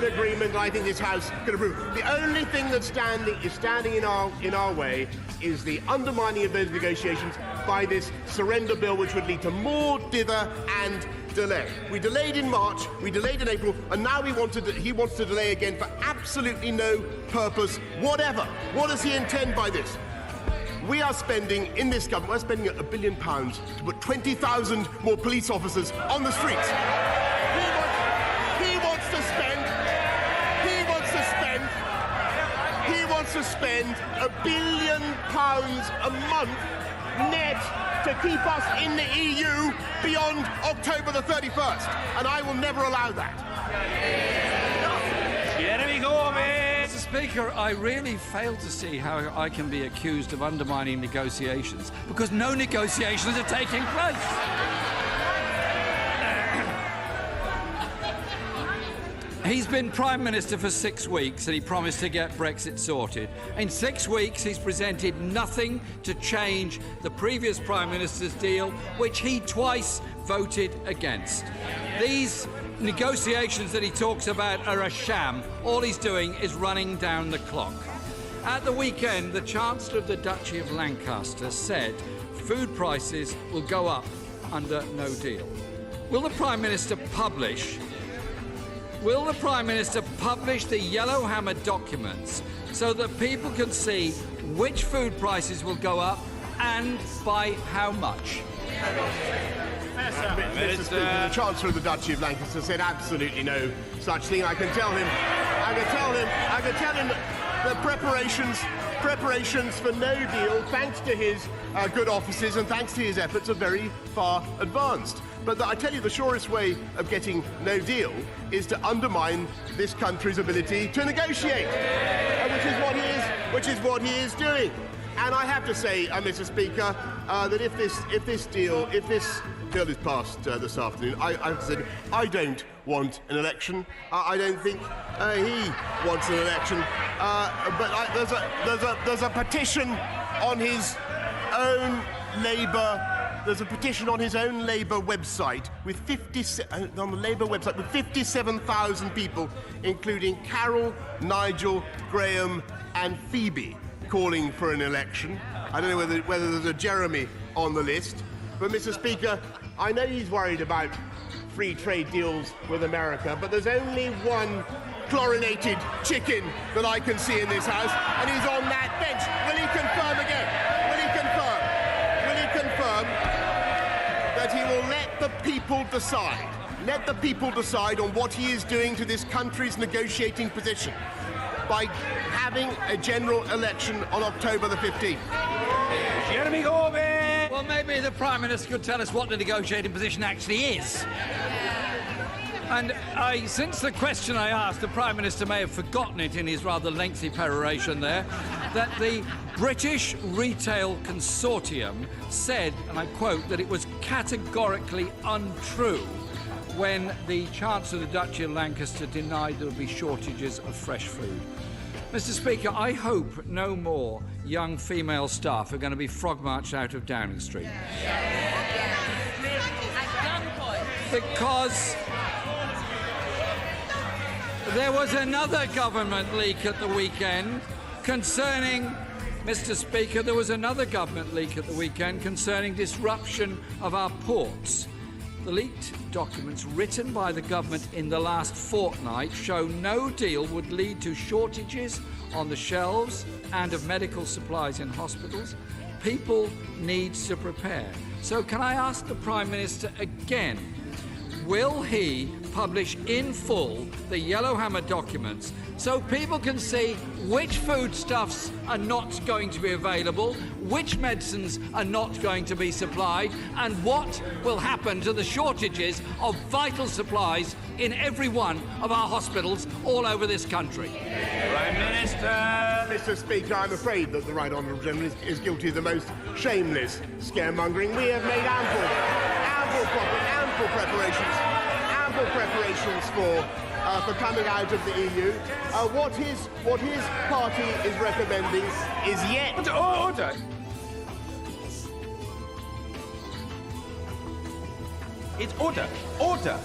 agreement. I think this House can approve. The only thing that's standing in our way is the undermining of those negotiations by this surrender bill, which would lead to more dither and delay. We delayed in March, we delayed in April, and now he wants to delay again for absolutely no purpose whatever. What does he intend by this? We are spending, in this government, we're spending £1 billion to put 20,000 more police officers on the streets. He wants to spend £1 billion a month net to keep us in the EU beyond October the 31st. And I will never allow that. Mr. Speaker, I really fail to see how I can be accused of undermining negotiations, because no negotiations are taking place. He's been Prime Minister for 6 weeks and he promised to get Brexit sorted. In 6 weeks, he's presented nothing to change the previous Prime Minister's deal, which he twice voted against. These negotiations that he talks about are a sham. All he's doing is running down the clock. At the weekend, the Chancellor of the Duchy of Lancaster said food prices will go up under no deal. Will the Prime Minister publish the Yellowhammer documents so that people can see which food prices will go up and by how much? Mr. Speaker, the Chancellor of the Duchy of Lancaster said absolutely no such thing. I can tell him that preparations for no deal, thanks to his good offices and thanks to his efforts, are very far advanced. But I tell you, the surest way of getting no deal is to undermine this country's ability to negotiate, which is what he is doing. And I have to say, Mr. Speaker, that if this bill is passed this afternoon, I have to say I don't want an election. I don't think he wants an election. But there's a petition on his own Labour. There's a petition on his own Labour website with 57,000 people, including Carol, Nigel, Graham, and Phoebe, calling for an election. I don't know whether there's a Jeremy on the list, but Mr. Speaker, I know he's worried about free trade deals with America, but there's only one chlorinated chicken that I can see in this house, and he's on that bench. Will he confirm again? Will he confirm? Will he confirm that he will let the people decide? Let the people decide on what he is doing to this country's negotiating position by having a general election on October the 15th. Jeremy Corbyn! Well, maybe the Prime Minister could tell us what the negotiating position actually is. And since the question I asked, the Prime Minister may have forgotten it in his rather lengthy peroration there, that the British Retail Consortium said, and I quote, that it was categorically untrue when the Chancellor of the Duchy of Lancaster denied there would be shortages of fresh food. Mr. Speaker, I hope no more young female staff are going to be frog-marched out of Downing Street. Because there was another government leak at the weekend concerning, Mr. Speaker, there was another government leak at the weekend concerning disruption of our ports. The leaked documents written by the government in the last fortnight show no deal would lead to shortages on the shelves and of medical supplies in hospitals. People need to prepare. So can I ask the Prime Minister again, will he publish in full the Yellowhammer documents so people can see which foodstuffs are not going to be available, which medicines are not going to be supplied, and what will happen to the shortages of vital supplies in every one of our hospitals all over this country? Prime Minister! Mr. Speaker, I'm afraid that the Right Honourable Gentleman is guilty of the most shameless scaremongering. We have made ample preparations for coming out of the EU. What his party is recommending is yet... Order! It's order! Order!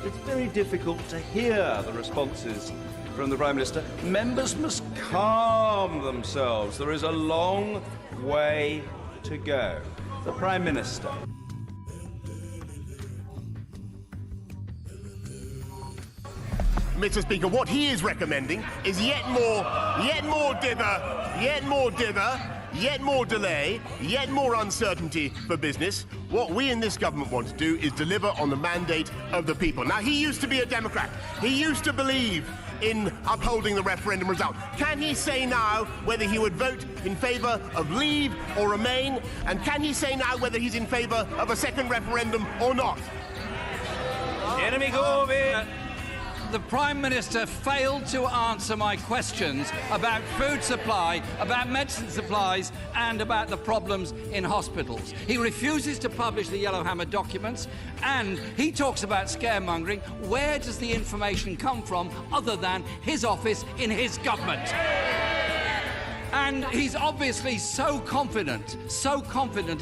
It's very difficult to hear the responses from the Prime Minister. Members must calm themselves. There is a long way to go. The Prime Minister. Mr. Speaker, what he is recommending is yet more dither, yet more delay, yet more uncertainty for business. What we in this government want to do is deliver on the mandate of the people. Now, he used to be a Democrat. He used to believe in upholding the referendum result. Can he say now whether he would vote in favour of leave or remain? And can he say now whether he's in favour of a second referendum or not? Jeremy Corbyn! The Prime Minister failed to answer my questions about food supply, about medicine supplies, and about the problems in hospitals. He refuses to publish the Yellowhammer documents, and he talks about scaremongering. Where does the information come from other than his office in his government? And he's obviously so confident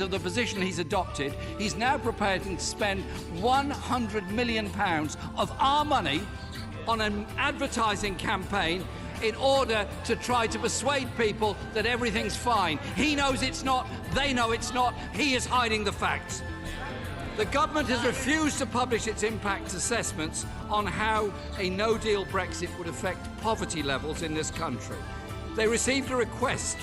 of the position he's adopted, he's now prepared to spend £100 million of our money on an advertising campaign in order to try to persuade people that everything's fine. He knows it's not, they know it's not, he is hiding the facts. The government has refused to publish its impact assessments on how a no-deal Brexit would affect poverty levels in this country. They received a request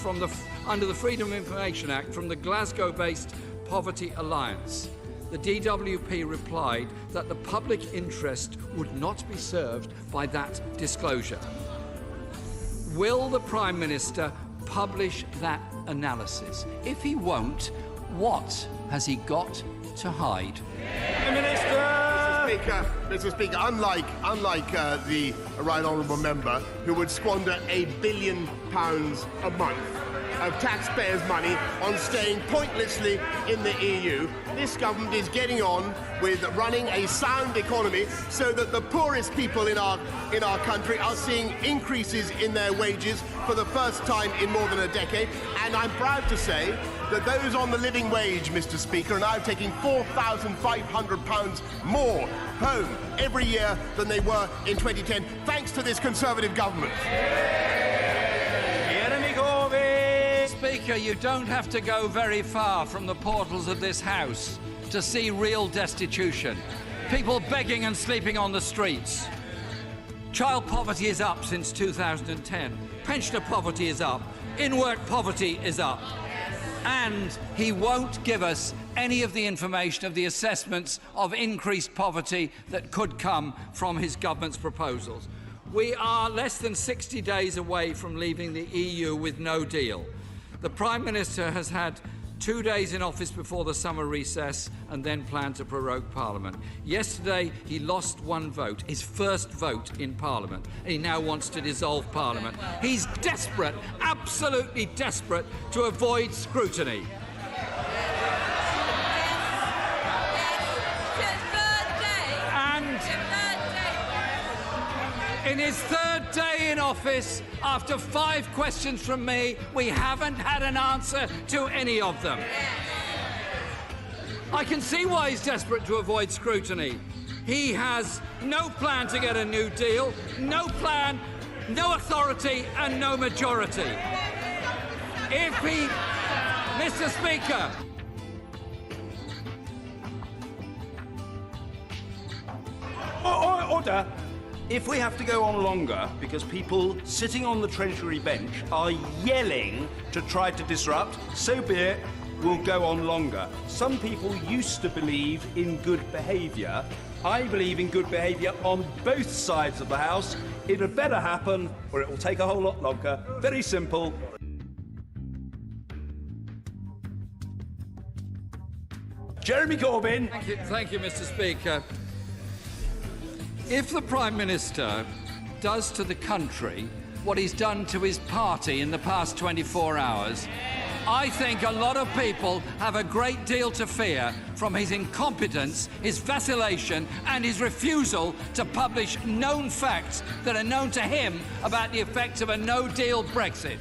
under the Freedom of Information Act from the Glasgow-based Poverty Alliance. The DWP replied that the public interest would not be served by that disclosure. Will the Prime Minister publish that analysis? If he won't, what has he got to hide? Prime Minister! Mr. Speaker, unlike the Right Honourable Member, who would squander £1 billion a month of taxpayers' money on staying pointlessly in the EU. This government is getting on with running a sound economy so that the poorest people in our country are seeing increases in their wages for the first time in more than a decade. And I'm proud to say that those on the living wage, Mr. Speaker, are now taking £4,500 more home every year than they were in 2010, thanks to this Conservative government. Speaker, you don't have to go very far from the portals of this House to see real destitution. People begging and sleeping on the streets. Child poverty is up since 2010. Pensioner poverty is up. In-work poverty is up. And he won't give us any of the information of the assessments of increased poverty that could come from his government's proposals. We are less than 60 days away from leaving the EU with no deal. The Prime Minister has had 2 days in office before the summer recess and then planned to prorogue Parliament. Yesterday, he lost one vote, his first vote in Parliament. He now wants to dissolve Parliament. He's desperate, absolutely desperate, to avoid scrutiny. In his third day in office, after 5 questions from me, we haven't had an answer to any of them. I can see why he's desperate to avoid scrutiny. He has no plan to get a new deal, no plan, no authority, and no majority. If he... Mr. Speaker... Order! If we have to go on longer because people sitting on the Treasury bench are yelling to try to disrupt, so be it, we'll go on longer. Some people used to believe in good behaviour. I believe in good behaviour on both sides of the House. It had better happen or it will take a whole lot longer. Very simple. Jeremy Corbyn. Thank you, Mr. Speaker. If the Prime Minister does to the country what he's done to his party in the past 24 hours, I think a lot of people have a great deal to fear from his incompetence, his vacillation, and his refusal to publish known facts that are known to him about the effects of a no-deal Brexit.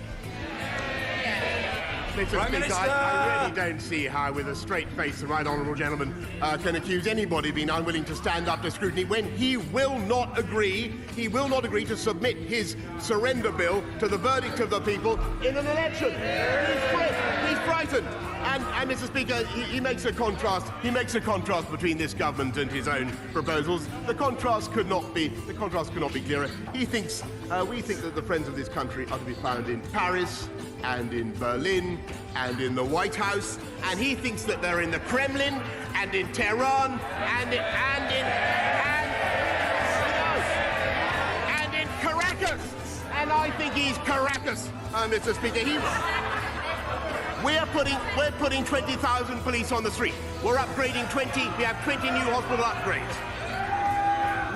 Mr. Speaker, I really don't see how, with a straight face, the right honourable gentleman can accuse anybody of being unwilling to stand up to scrutiny when he will not agree to submit his surrender bill to the verdict of the people in an election. He's frightened. And Mr. Speaker, he makes a contrast. He makes a contrast between this government and his own proposals. The contrast could not be clearer. He thinks we think that the friends of this country are to be found in Paris and in Berlin and in the White House, and he thinks that they're in the Kremlin and in Tehran and in Caracas. And I think he's Caracas, Mr. Speaker. We're putting 20,000 police on the street. We're upgrading 20. We have 20 new hospital upgrades.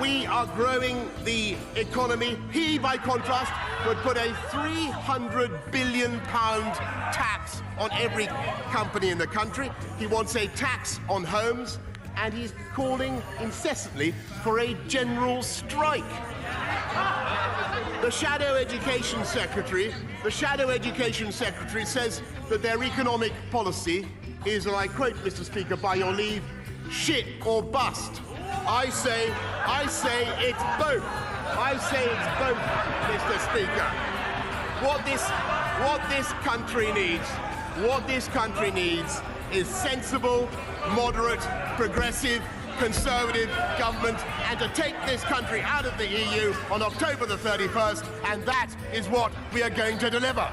We are growing the economy. He, by contrast, would put a £300 billion tax on every company in the country. He wants a tax on homes, and he's calling incessantly for a general strike. The Shadow Education Secretary says that their economic policy is, and I quote, Mr. Speaker, by your leave, shit or bust. I say it's both. I say it's both, Mr. Speaker. What this country needs is sensible, moderate, progressive, Conservative government, and to take this country out of the EU on October the 31st, and that is what we are going to deliver.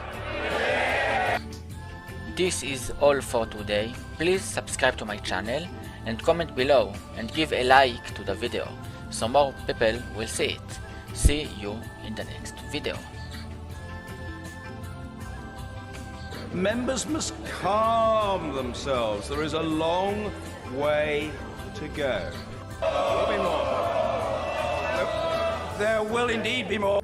This is all for today. Please subscribe to my channel and comment below and give a like to the video so more people will see it. See you in the next video. Members must calm themselves. There is a long way to go. There will be more. There will indeed be more.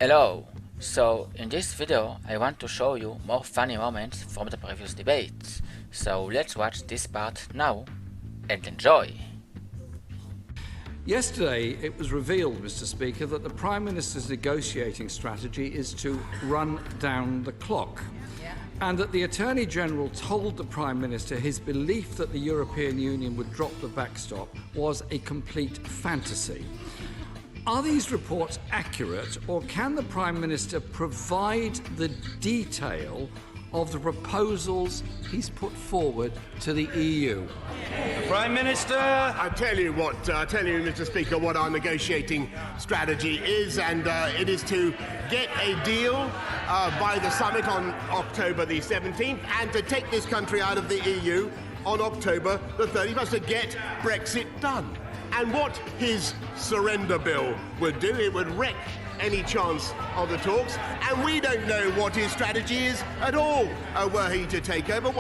Hello! So in this video I want to show you more funny moments from the previous debates. So let's watch this part now and enjoy! Yesterday, it was revealed, Mr. Speaker, that the Prime Minister's negotiating strategy is to run down the clock, and that the Attorney General told the Prime Minister his belief that the European Union would drop the backstop was a complete fantasy. Are these reports accurate, or can the Prime Minister provide the detail of the proposals he's put forward to the EU? Prime Minister! I tell you, Mr. Speaker, what our negotiating strategy is, and it is to get a deal by the summit on October the 17th, and to take this country out of the EU on October the 31st, to get Brexit done. And what his surrender bill would do, it would wreck any chance of the talks, and we don't know what his strategy is at all were he to take over.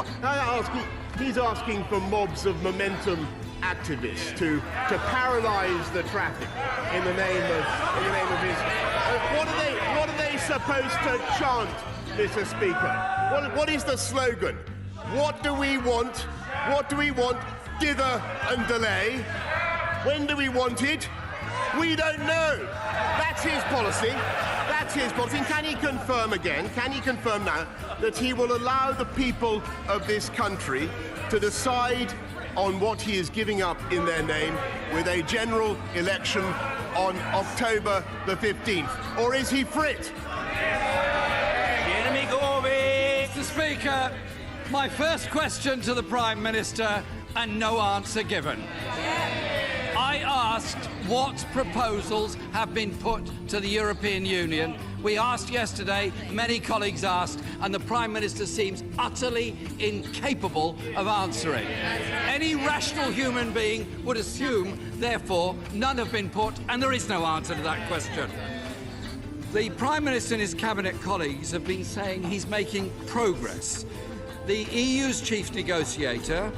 He's asking for mobs of momentum activists to paralyse the traffic in the name of his. What are they supposed to chant, Mr. Speaker? What is the slogan? What do we want? What do we want? Dither and delay. When do we want it? We don't know. That's his policy. That's his policy. And can he confirm again, can he confirm now, that he will allow the people of this country to decide on what he is giving up in their name with a general election on October the 15th? Or is he for it? Mr. Speaker, my first question to the Prime Minister, and no answer given. I asked what proposals have been put to the European Union. We asked yesterday, many colleagues asked, and the Prime Minister seems utterly incapable of answering. Any rational human being would assume, therefore, none have been put, and there is no answer to that question. The Prime Minister and his cabinet colleagues have been saying he's making progress. The EU's chief negotiator,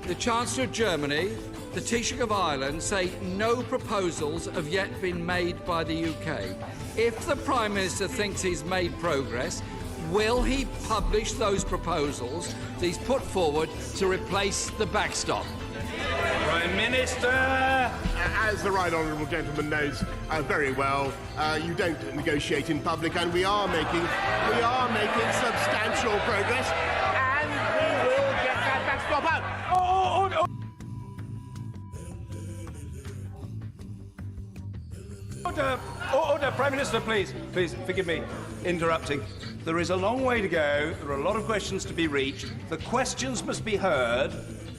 the Chancellor of Germany, the Taoiseach of Ireland say no proposals have yet been made by the UK. If the Prime Minister thinks he's made progress, will he publish those proposals that he's put forward to replace the backstop? Prime Minister! As the right honourable gentleman knows very well, you don't negotiate in public, and we are making substantial progress, and we will get that backstop out. Order, Prime Minister, please. Please, forgive me interrupting. There is a long way to go. There are a lot of questions to be reached. The questions must be heard,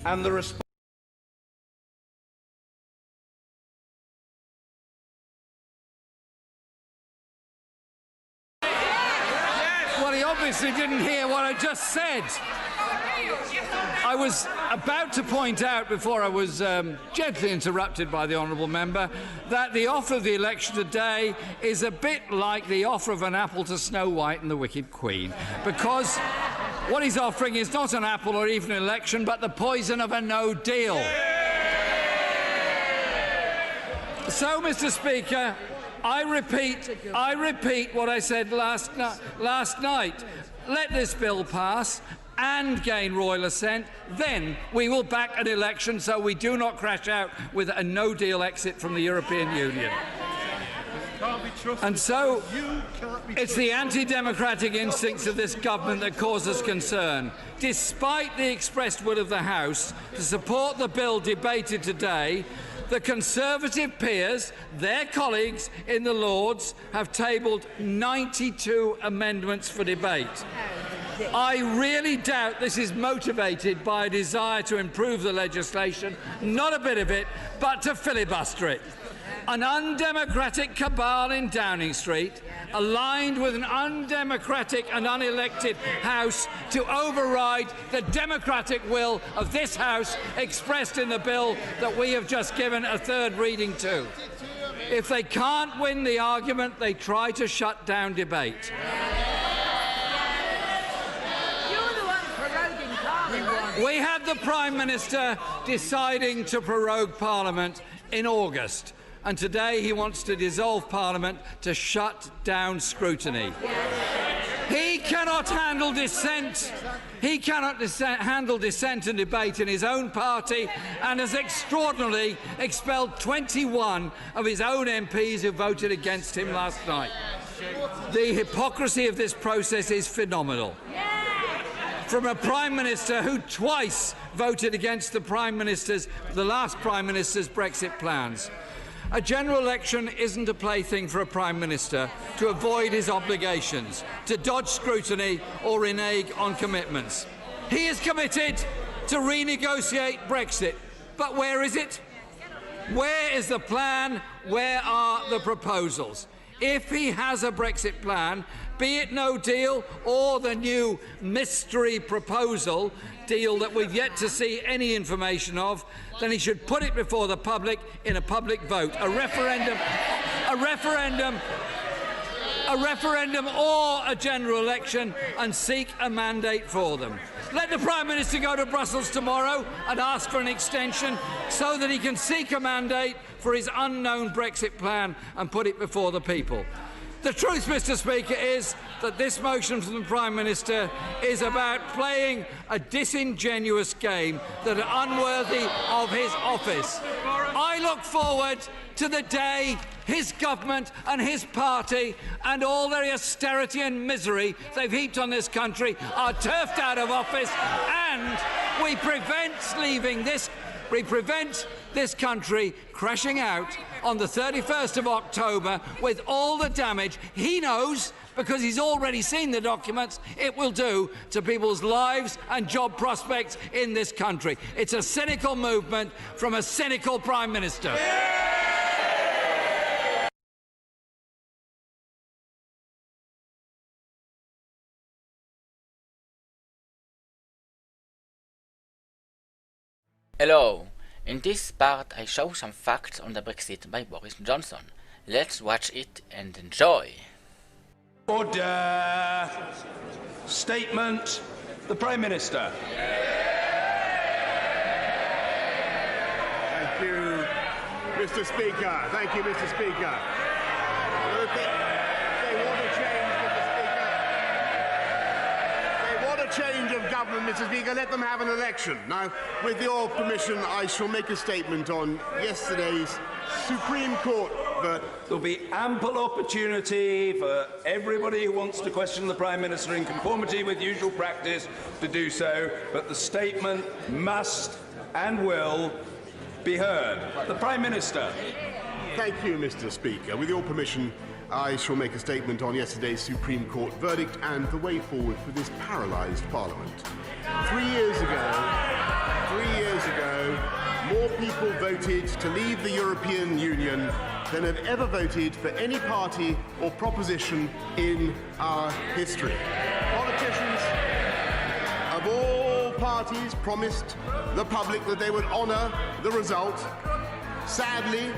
and the response. Well, he obviously didn't hear what I just said. I was about to point out, before I was gently interrupted by the honourable member, that the offer of the election today is a bit like the offer of an apple to Snow White and the Wicked Queen, because what he's offering is not an apple or even an election, but the poison of a no deal. So, Mr. Speaker, I repeat what I said last night. Let this bill pass and gain royal assent, then we will back an election so we do not crash out with a no-deal exit from the European Union. And so it's the anti-democratic instincts of this government that cause us concern. Despite the expressed will of the House to support the bill debated today, the Conservative peers, their colleagues in the Lords, have tabled 92 amendments for debate. I really doubt this is motivated by a desire to improve the legislation, not a bit of it, but to filibuster it. An undemocratic cabal in Downing Street, aligned with an undemocratic and unelected House to override the democratic will of this House expressed in the bill that we have just given a third reading to. If they can't win the argument, they try to shut down debate. We had the Prime Minister deciding to prorogue Parliament in August, and today he wants to dissolve Parliament to shut down scrutiny. He cannot handle dissent. He cannot handle dissent and debate in his own party, and has extraordinarily expelled 21 of his own MPs who voted against him last night. The hypocrisy of this process is phenomenal. From a Prime Minister who twice voted against the last Prime Minister's Brexit plans. A general election isn't a plaything for a Prime Minister to avoid his obligations, to dodge scrutiny or renege on commitments. He is committed to renegotiate Brexit. But where is it? Where is the plan? Where are the proposals? If he has a Brexit plan, be it no deal or the new mystery proposal deal that we've yet to see any information of, then he should put it before the public in a public vote, a referendum or a general election, and seek a mandate for them. Let the Prime Minister go to Brussels tomorrow and ask for an extension so that he can seek a mandate for his unknown Brexit plan and put it before the people. The truth, Mr. Speaker, is that this motion from the Prime Minister is about playing a disingenuous game that are unworthy of his office. I look forward to the day his government and his party and all their austerity and misery they've heaped on this country are turfed out of office, and we prevent this country crashing out on the 31st of October with all the damage he knows, because he's already seen the documents, it will do to people's lives and job prospects in this country. It's a cynical movement from a cynical Prime Minister. Hello. In this part I show some facts on the Brexit by Boris Johnson. Let's watch it and enjoy. Order. Statement. The Prime Minister. Thank you, Mr. Speaker. Thank you, Mr. Speaker. They want a change, Mr. Speaker. They want a change of government, Mr. Speaker. Let them have an election. Now, with your permission, I shall make a statement on yesterday's Supreme Court. There'll be ample opportunity for everybody who wants to question the Prime Minister in conformity with usual practice to do so, but the statement must and will be heard. The Prime Minister. Thank you, Mr. Speaker. With your permission, I shall make a statement on yesterday's Supreme Court verdict and the way forward for this paralysed Parliament. 3 years ago, more people voted to leave the European Union than have ever voted for any party or proposition in our history. Politicians of all parties promised the public that they would honour the result. Sadly,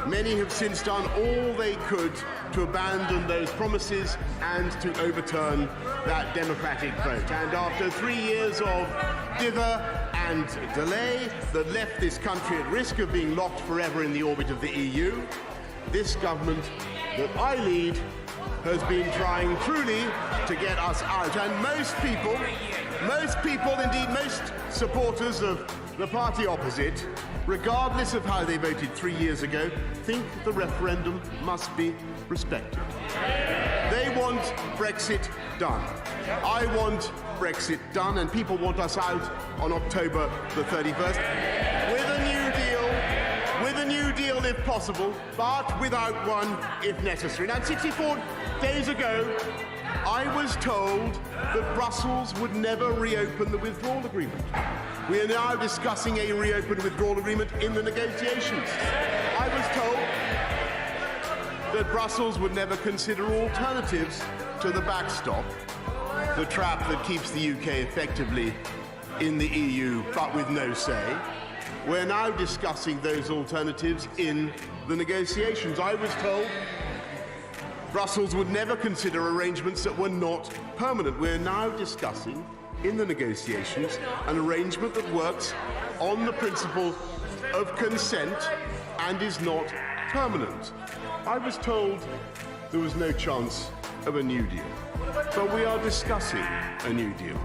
many have since done all they could to abandon those promises and to overturn that democratic vote. And after 3 years of dither and delay that left this country at risk of being locked forever in the orbit of the EU, this government that I lead has been trying truly to get us out. And most people, indeed most supporters of the party opposite, regardless of how they voted 3 years ago, think the referendum must be respected. They want Brexit done. I want Brexit done, and people want us out on October the 31st with a new deal if possible, but without one if necessary. Now, 64 days ago, I was told that Brussels would never reopen the withdrawal agreement. We are now discussing a reopened withdrawal agreement in the negotiations. I was told that Brussels would never consider alternatives to the backstop, the trap that keeps the UK effectively in the EU but with no say. We're now discussing those alternatives in the negotiations. I was told Brussels would never consider arrangements that were not permanent. We're now discussing in the negotiations an arrangement that works on the principle of consent and is not permanent. I was told there was no chance of a new deal. But we are discussing a new deal.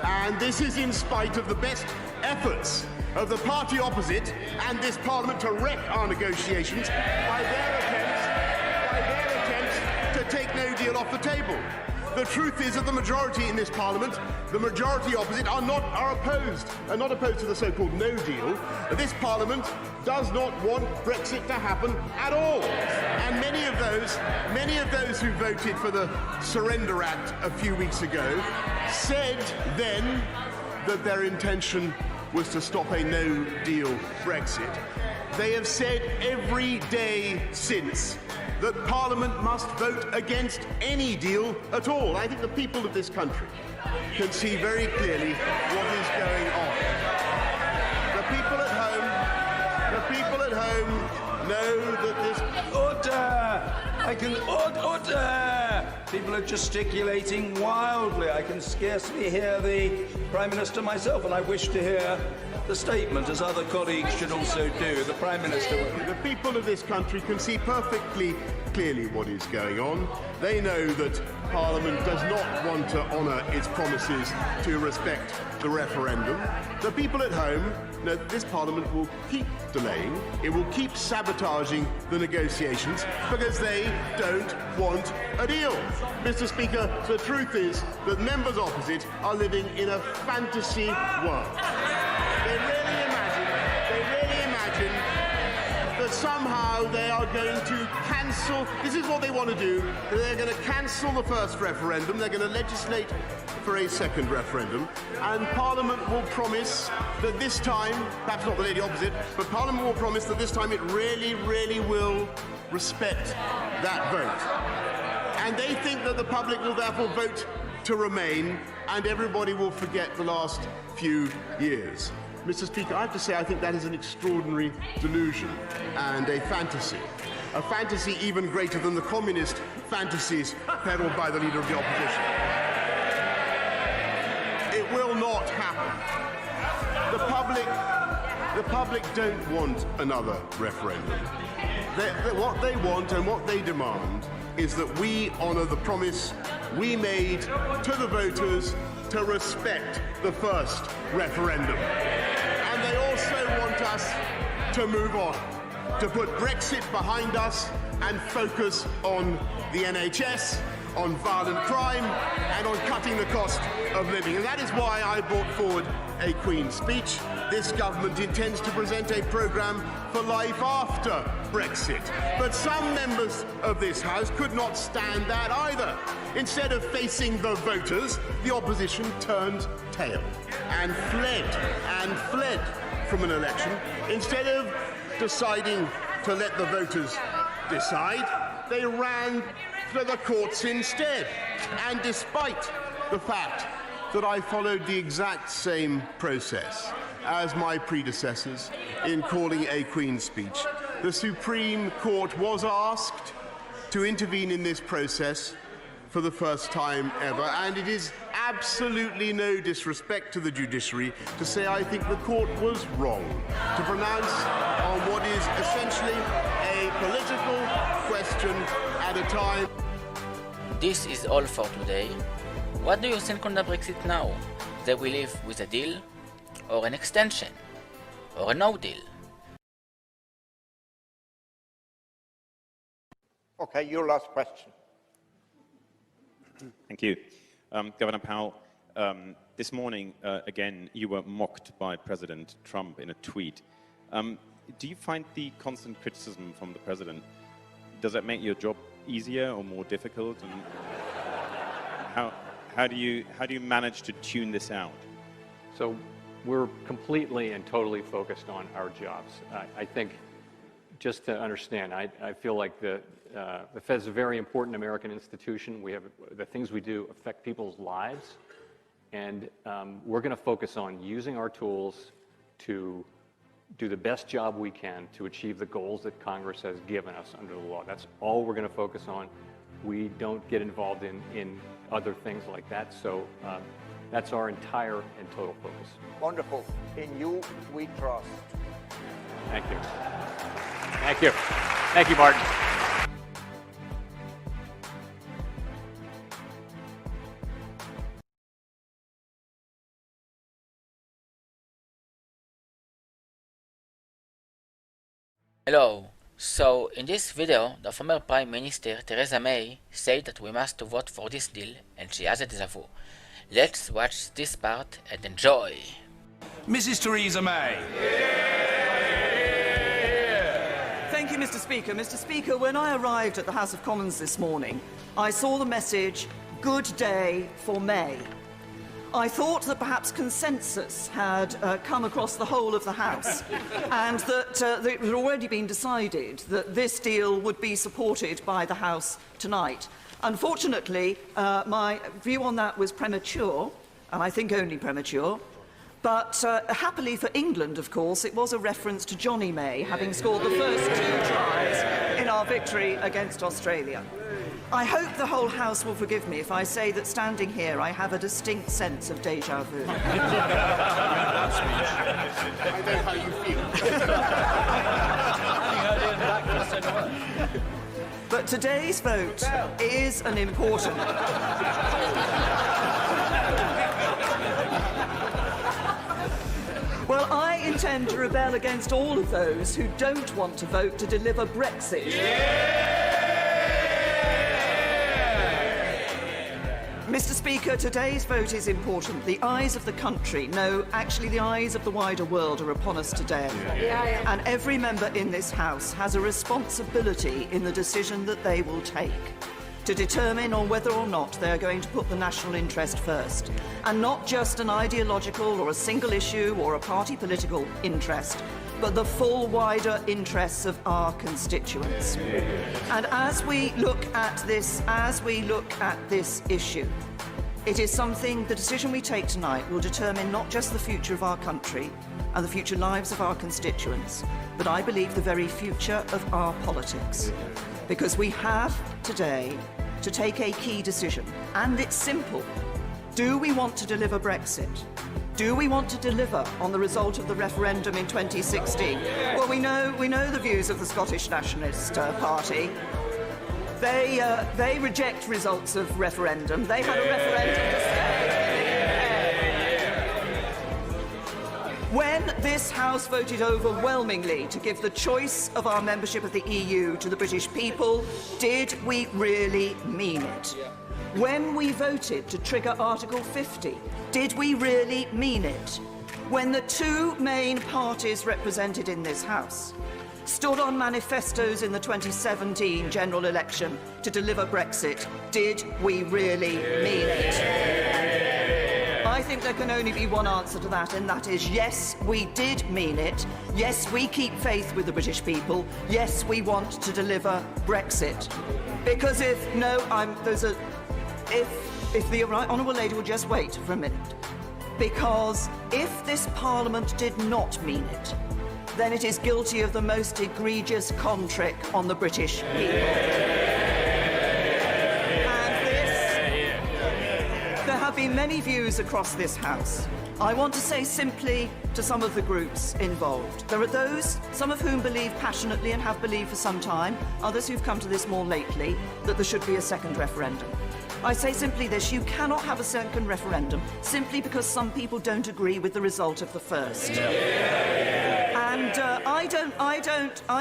And this is in spite of the best efforts of the party opposite and this Parliament to wreck our negotiations by their attempts to take no deal off the table. The truth is that the majority in this Parliament, the majority opposite, are not opposed to the so-called no deal. This Parliament does not want Brexit to happen at all. And many of those who voted for the Surrender Act a few weeks ago said then that their intention was to stop a no-deal Brexit. They have said every day since that Parliament must vote against any deal at all. I think the people of this country can see very clearly what is going on. The people at home know that this... Order! I can... Order! People are gesticulating wildly. I can scarcely hear the Prime Minister myself, and I wish to hear the statement, as other colleagues should also do. The Prime Minister... The people of this country can see perfectly clearly what is going on. They know that Parliament does not want to honour its promises to respect the referendum. The people at home know that this Parliament will keep delaying, it will keep sabotaging the negotiations because they don't want a deal. Mr. Speaker, the truth is that members opposite are living in a fantasy world. They really imagine that somehow they are going to cancel, this is what they want to do, they're going to cancel the first referendum, they're going to legislate for a second referendum, and Parliament will promise that this time, perhaps not the lady opposite, but Parliament will promise that this time it really, really will respect that vote. And they think that the public will therefore vote to remain, and everybody will forget the last few years. Mr. Speaker, I have to say I think that is an extraordinary delusion and a fantasy even greater than the communist fantasies peddled by the Leader of the Opposition. It will not happen. The public don't want another referendum. What they want and what they demand is that we honour the promise we made to the voters to respect the first referendum. And they also want us to move on, to put Brexit behind us and focus on the NHS, on violent crime, and on cutting the cost of living. And that is why I brought forward a Queen's speech. This government intends to present a programme for life after Brexit. But some members of this House could not stand that either. Instead of facing the voters, the opposition turned tail and fled from an election. Instead of deciding to let the voters decide, they ran to the courts instead. And despite the fact that I followed the exact same process as my predecessors in calling a Queen's speech, the Supreme Court was asked to intervene in this process for the first time ever, and it is absolutely no disrespect to the judiciary to say I think the court was wrong to pronounce on what is essentially a political question at a time. This is all for today. What do you think on the Brexit now? They will live with a deal, or an extension, or a no deal? Okay, your last question. Thank you. Governor Powell, this morning, again, you were mocked by President Trump in a tweet. Do you find the constant criticism from the President, does that make your job easier or more difficult? And how do you manage to tune this out? So we're completely and totally focused on our jobs. I think, just to understand, I feel like the Fed's a very important American institution. The things we do affect people's lives, and we're going to focus on using our tools to do the best job we can to achieve the goals that Congress has given us under the law. That's all we're going to focus on. We don't get involved in other things like that, so that's our entire and total focus. Wonderful. In you we trust. Thank you. Thank you. Thank you, Martin. Hello. So, in this video, the former Prime Minister Theresa May said that we must vote for this deal, and she has a déjà vu. Let's watch this part and enjoy. Mrs. Theresa May. Thank you, Mr. Speaker. Mr. Speaker, when I arrived at the House of Commons this morning, I saw the message, "Good day for May." I thought that perhaps consensus had come across the whole of the House and that it had already been decided that this deal would be supported by the House tonight. Unfortunately, my view on that was premature, and I think only premature. But happily for England, of course, it was a reference to Johnny May having scored the first 2 tries in our victory against Australia. I hope the whole House will forgive me if I say that standing here I have a distinct sense of déjà vu. I know how you feel. But today's vote is an important... Well, I intend to rebel against all of those who don't want to vote to deliver Brexit. Mr. Speaker, today's vote is important. The eyes of the country, no, actually the eyes of the wider world are upon us today. And every member in this House has a responsibility in the decision that they will take to determine on whether or not they are going to put the national interest first, and not just an ideological or a single issue or a party political interest, but the full wider interests of our constituents. And as we look at this issue, it is something, the decision we take tonight will determine not just the future of our country and the future lives of our constituents, but I believe the very future of our politics. Because we have today to take a key decision, and it's simple. Do we want to deliver Brexit? Do we want to deliver on the result of the referendum in 2016? Well, we know the views of the Scottish Nationalist Party. They reject results of referendum. They had a referendum to stay. When this House voted overwhelmingly to give the choice of our membership of the EU to the British people, did we really mean it? When we voted to trigger Article 50, did we really mean it? When the 2 main parties represented in this House stood on manifestos in the 2017 general election to deliver Brexit, did we really mean it? I think there can only be one answer to that, and that is yes, we did mean it. Yes, we keep faith with the British people. Yes, we want to deliver Brexit. Because if the Right Honourable Lady will just wait for a minute. Because if this Parliament did not mean it, then it is guilty of the most egregious con trick on the British people. There have been many views across this House. I want to say simply to some of the groups involved. There are those, some of whom believe passionately and have believed for some time, others who've come to this more lately, that there should be a second referendum. I say simply this, you cannot have a second referendum simply because some people don't agree with the result of the first. And I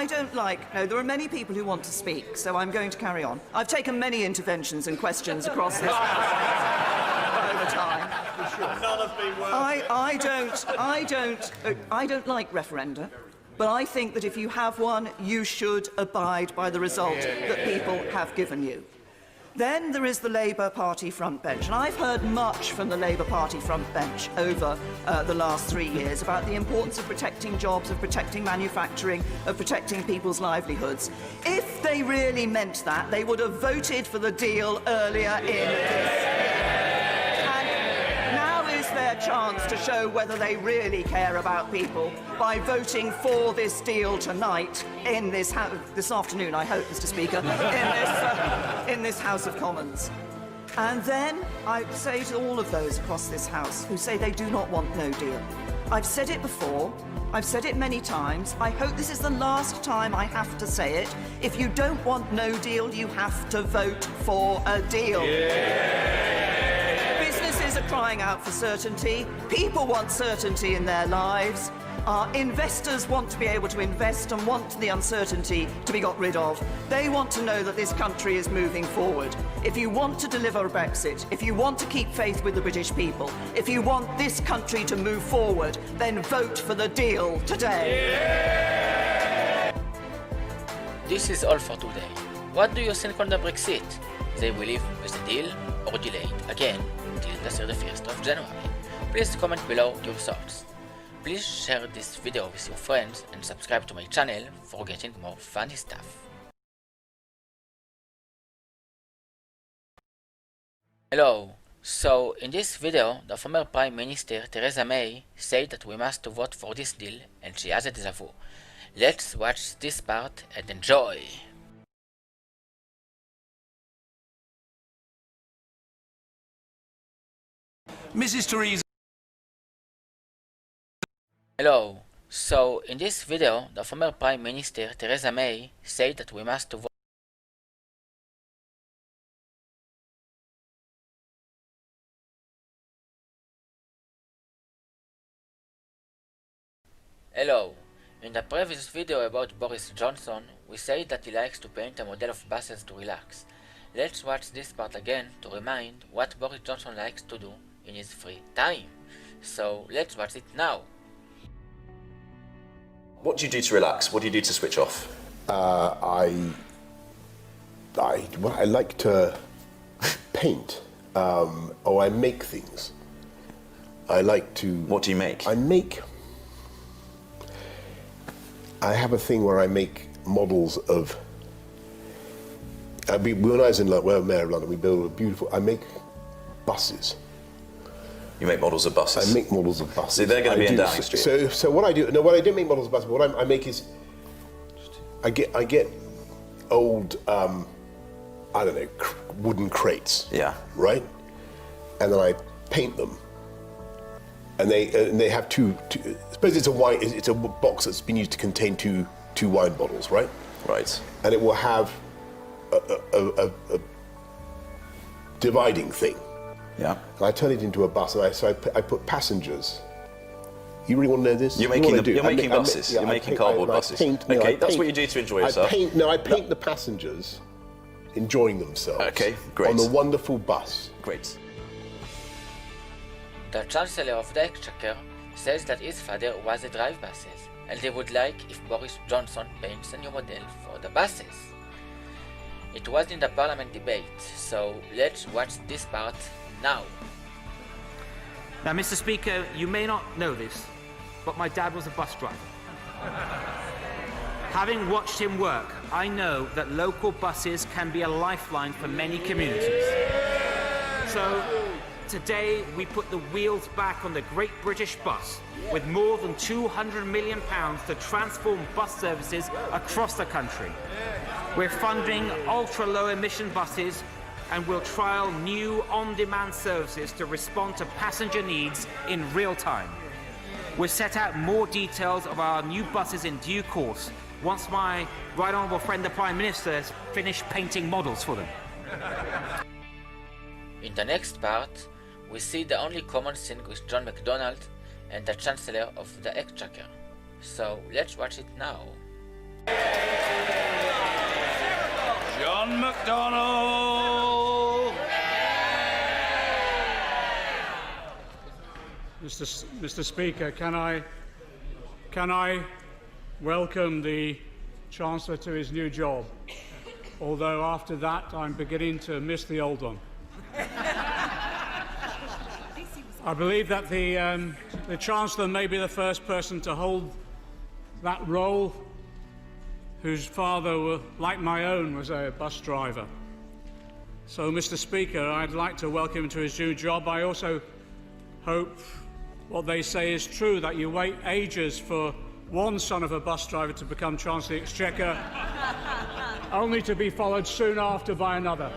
don't like... No, there are many people who want to speak, so I'm going to carry on. I've taken many interventions and questions across this House over time. None have been worth I don't like referenda, but I think that if you have one, you should abide by the result that people have given you. Then there is the Labour Party front bench, and I've heard much from the Labour Party front bench over the last 3 years about the importance of protecting jobs, of protecting manufacturing, of protecting people's livelihoods. If they really meant that, they would have voted for the deal earlier in this year. And now is their chance to show whether they really care about people by voting for this deal tonight in this afternoon, I hope, Mr. Speaker, in this House of Commons. And then I say to all of those across this House who say they do not want no deal, I've said it before, I've said it many times. I hope this is the last time I have to say it. If you don't want no deal, you have to vote for a deal. Businesses are crying out for certainty. People want certainty in their lives. Our investors want to be able to invest and want the uncertainty to be got rid of. They want to know that this country is moving forward. If you want to deliver a Brexit, if you want to keep faith with the British people, if you want this country to move forward, then vote for the deal today. This is all for today. What do you think on the Brexit? They will live with the deal or delayed again till the 31st of January? Please comment below your thoughts. Please share this video with your friends and subscribe to my channel for getting more funny stuff. Hello, so in this video the former Prime Minister Theresa May said that we must vote for this deal and she has a déjà vu. Let's watch this part and enjoy! Mrs. Theresa. Hello, so in this video the former Prime Minister Theresa May said that we must vote. Hello, in the previous video about Boris Johnson we said that he likes to paint a model of buses to relax. Let's watch this part again to remind what Boris Johnson likes to do in his free time. So let's watch it now. What do you do to relax? What do you do to switch off? I like to paint, or I make things. I like to... What do you make? I have a thing where I make models of... when I was in London, well, Mayor of London, we built a beautiful... I make buses. You make models of buses? I make models of buses. So they're going to be in Downing Street? So what I do... No, well, I don't make models of buses, but what I make is... I get old, I don't know, wooden crates. Yeah. Right? And then I paint them. And they have two suppose it's a box that's been used to contain two wine bottles, right? Right. And it will have a dividing thing. Yeah. And I turn it into a bus, and I put passengers. You really want to know this? You're making buses. You're making cardboard buses. Okay, that's what you do to enjoy yourself. I paint the passengers enjoying themselves. Okay, great. On the wonderful bus. Great. The Chancellor of the Exchequer says that his father was a drive buses, and they would like if Boris Johnson paints a new model for the buses. It was in the Parliament debate, so let's watch this part now. Now, Mr. Speaker, you may not know this, but my dad was a bus driver. Having watched him work, I know that local buses can be a lifeline for many communities. So, today we put the wheels back on the Great British Bus with more than £200 million to transform bus services across the country. We're funding ultra-low emission buses and we'll trial new on-demand services to respond to passenger needs in real time. We'll set out more details of our new buses in due course once my right honourable friend the Prime Minister has finished painting models for them. In the next part, we see the only common thing with John MacDonald and the Chancellor of the Exchequer. So let's watch it now. John MacDonald! Mr. Speaker, can I welcome the Chancellor to his new job? Although after that, I'm beginning to miss the old one. I believe that the Chancellor may be the first person to hold that role whose father, like my own, was a bus driver. So, Mr. Speaker, I'd like to welcome him to his new job. I also hope what they say is true, that you wait ages for one son of a bus driver to become Chancellor of the Exchequer, only to be followed soon after by another.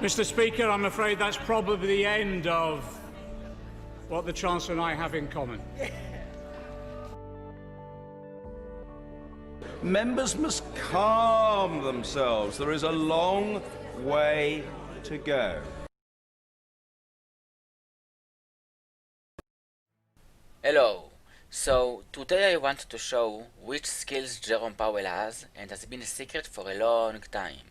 Mr. Speaker, I'm afraid that's probably the end of what the Chancellor and I have in common. Members must calm themselves. There is a long way to go. Hello. So today I want to show which skills Jerome Powell has and has been a secret for a long time.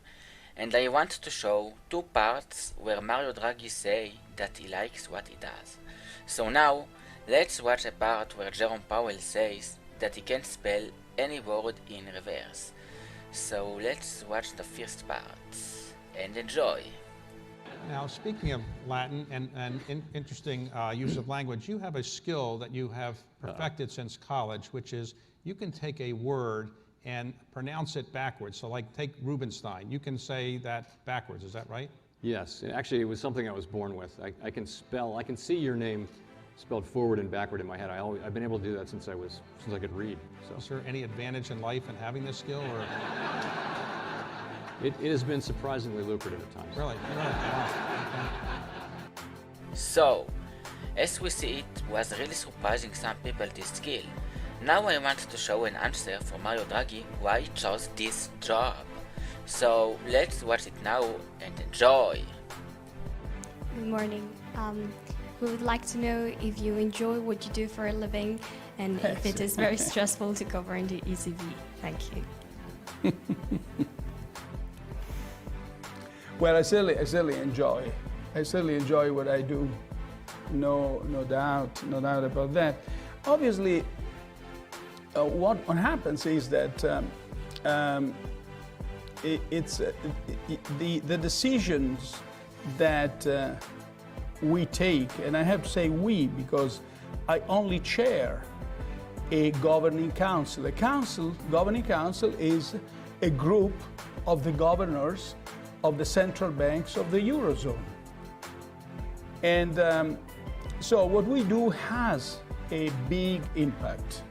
And I want to show two parts where Mario Draghi say that he likes what he does. So now let's watch a part where Jerome Powell says that he can spell any word in reverse. So let's watch the first part and enjoy. Now, speaking of Latin and interesting use of language, you have a skill that you have perfected since college, which is you can take a word and pronounce it backwards. So like take Rubinstein, you can say that backwards, is that right? Yes, actually it was something I was born with. I can see your name spelled forward and backward in my head. I've been able to do that since I could read. So. Is there any advantage in life in having this skill, or? It has been surprisingly lucrative at times. Really? So, as we see, it was really surprising some people this skill. Now I want to show an answer for Mario Draghi why he chose this job. So let's watch it now and enjoy. Good morning. We would like to know if you enjoy what you do for a living and if it is very stressful to govern the ECB. Thank you. Well, I certainly enjoy. I certainly enjoy what I do. No doubt about that. Obviously, what happens is that the decisions that we take, and I have to say we because I only chair a governing council. Governing council is a group of the governors of the central banks of the Eurozone. And so what we do has a big impact.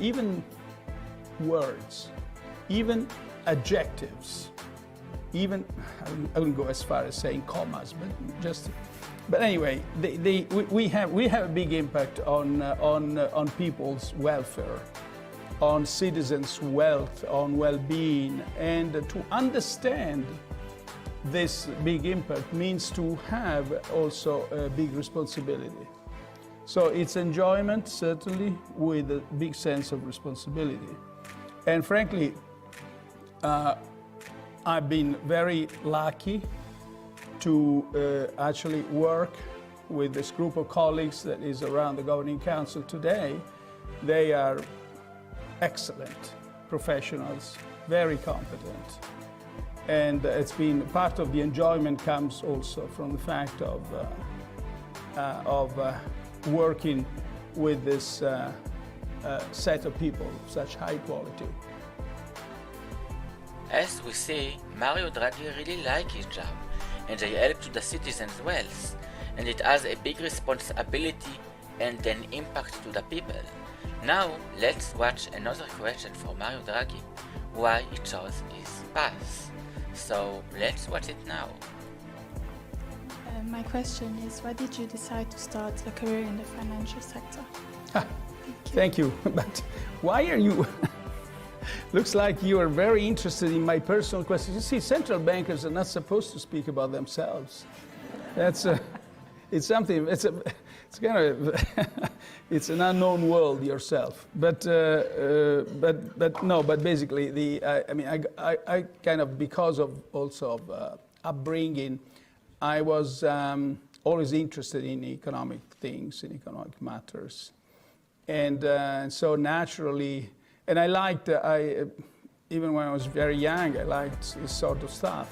Even words, even adjectives, even, I wouldn't go as far as saying commas, but anyway, we have a big impact on people's welfare, on citizens' wealth, on well-being, and to understand this big impact means to have also a big responsibility. So it's enjoyment, certainly, with a big sense of responsibility. And frankly, I've been very lucky to actually work with this group of colleagues that is around the Governing Council today. They are excellent professionals, very competent. And it's been part of the enjoyment comes also from the fact of working with this set of people of such high quality. As we see, Mario Draghi really likes his job, and they help to the citizens' wealth, and it has a big responsibility and an impact to the people. Now, let's watch another question for Mario Draghi, why he chose his path. So, let's watch it now. My question is, why did you decide to start a career in the financial sector? Thank you. But why are you... Looks like you are very interested in my personal questions. You see, central bankers are not supposed to speak about themselves. That's it's something. It's kind of it's an unknown world yourself. But no. But basically, I kind of, because of also of upbringing, I was always interested in economic things, in economic matters, and so naturally. And I liked, even when I was very young, I liked this sort of stuff.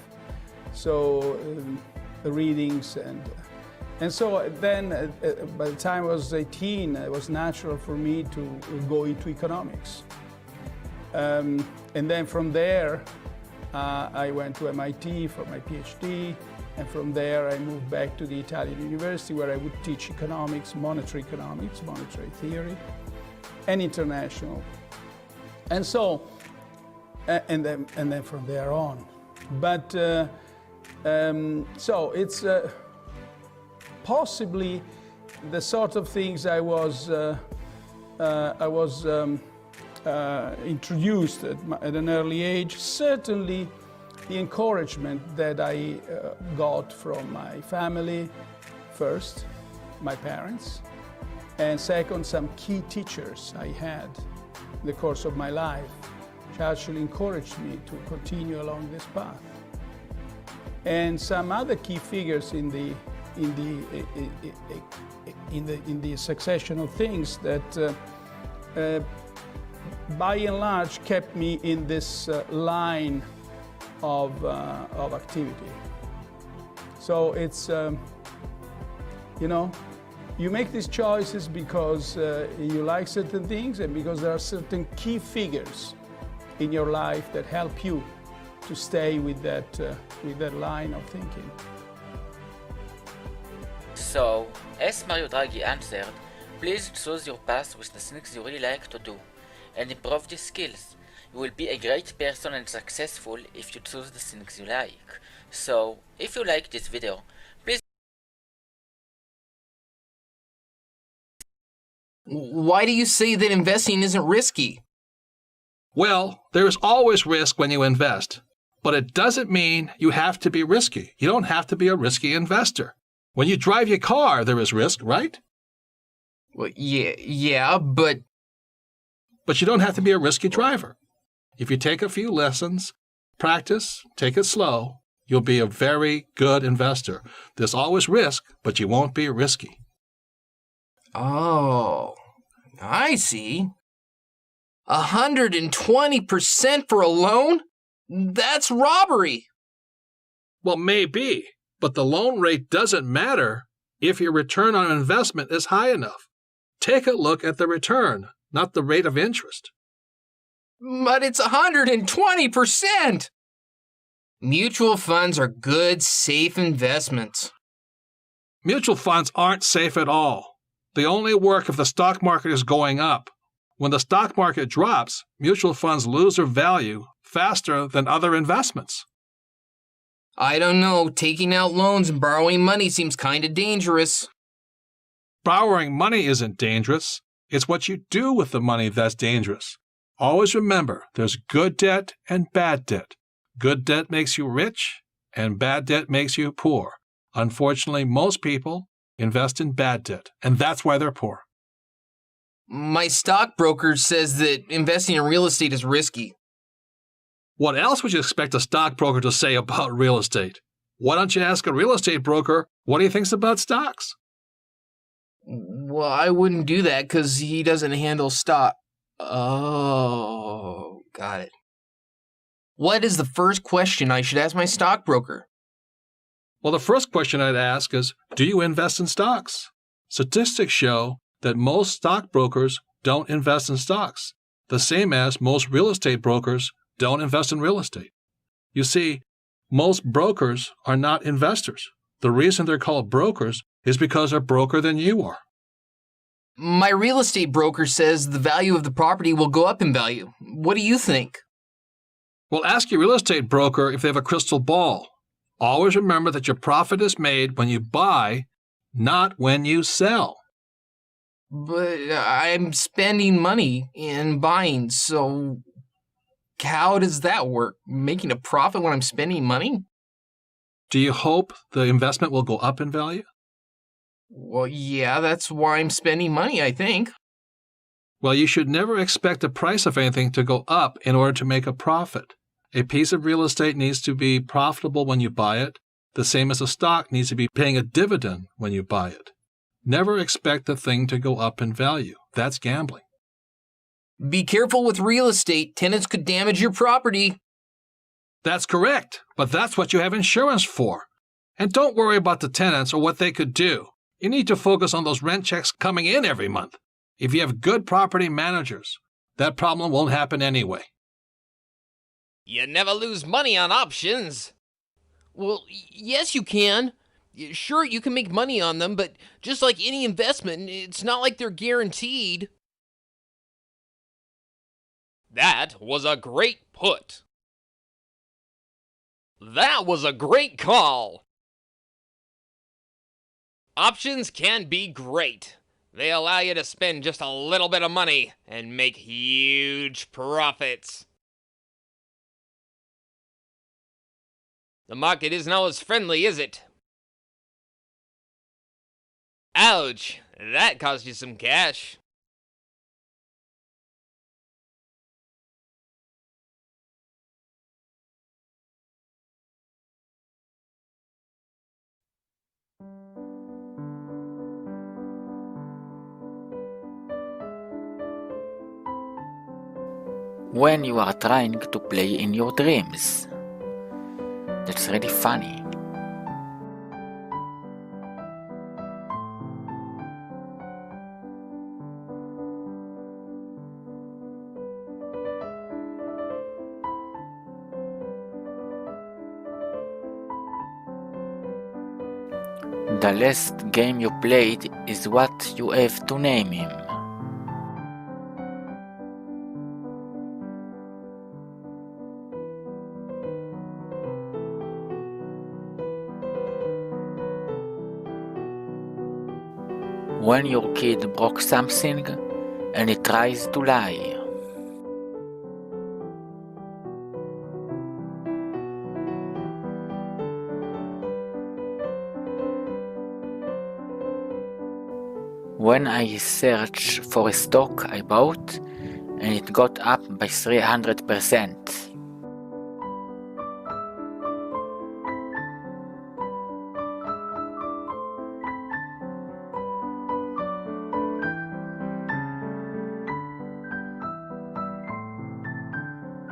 So the readings and so then by the time I was 18, it was natural for me to go into economics. And then from there, I went to MIT for my PhD. And from there, I moved back to the Italian university where I would teach economics, monetary theory, and international. And so, and then from there on. But, so it's possibly the sort of things I was introduced at an early age. Certainly the encouragement that I got from my family, first, my parents, and second, some key teachers I had in the course of my life, which actually encouraged me to continue along this path. And some other key figures in the succession of things that by and large kept me in this line of activity. So it's, you know, you make these choices because you like certain things and because there are certain key figures in your life that help you to stay with that line of thinking. So, as Mario Draghi answered, please choose your path with the things you really like to do and improve these skills. You will be a great person and successful if you choose the things you like. So, if you like this video, please... Why do you say that investing isn't risky? Well, there is always risk when you invest, but it doesn't mean you have to be risky. You don't have to be a risky investor. When you drive your car, there is risk, right? Well, yeah, but you don't have to be a risky driver. If you take a few lessons, practice, take it slow, you'll be a very good investor. There's always risk, but you won't be risky. Oh, I see. 120% for a loan? That's robbery. Well, maybe, but the loan rate doesn't matter if your return on investment is high enough. Take a look at the return, not the rate of interest. But it's 120%! Mutual funds are good, safe investments. Mutual funds aren't safe at all. They only work if the stock market is going up. When the stock market drops, mutual funds lose their value faster than other investments. I don't know. Taking out loans and borrowing money seems kind of dangerous. Borrowing money isn't dangerous. It's what you do with the money that's dangerous. Always remember, there's good debt and bad debt. Good debt makes you rich, and bad debt makes you poor. Unfortunately, most people invest in bad debt, and that's why they're poor. My stockbroker says that investing in real estate is risky. What else would you expect a stockbroker to say about real estate? Why don't you ask a real estate broker what he thinks about stocks? Well, I wouldn't do that because he doesn't handle stock. Oh, got it. What is the first question I should ask my stockbroker? Well, the first question I'd ask is, do you invest in stocks? Statistics show that most stockbrokers don't invest in stocks, the same as most real estate brokers don't invest in real estate. You see, most brokers are not investors. The reason they're called brokers is because they're broker than you are. My real estate broker says the value of the property will go up in value. What do you think? Well, ask your real estate broker if they have a crystal ball. Always remember that your profit is made when you buy, not when you sell. But I'm spending money in buying, so how does that work? Making a profit when I'm spending money? Do you hope the investment will go up in value? Well, yeah, that's why I'm spending money, I think. Well, you should never expect the price of anything to go up in order to make a profit. A piece of real estate needs to be profitable when you buy it, the same as a stock needs to be paying a dividend when you buy it. Never expect the thing to go up in value. That's gambling. Be careful with real estate. Tenants could damage your property. That's correct, but that's what you have insurance for. And don't worry about the tenants or what they could do. You need to focus on those rent checks coming in every month. If you have good property managers, that problem won't happen anyway. You never lose money on options. Well, yes, you can. Sure, you can make money on them, but just like any investment, it's not like they're guaranteed. That was a great put. That was a great call. Options can be great. They allow you to spend just a little bit of money and make huge profits. The market isn't always friendly, is it? Ouch, that cost you some cash. When you are trying to play in your dreams. That's really funny. The last game you played is what you have to name him. When your kid broke something and he tries to lie. When I searched for a stock I bought and it got up by 300%.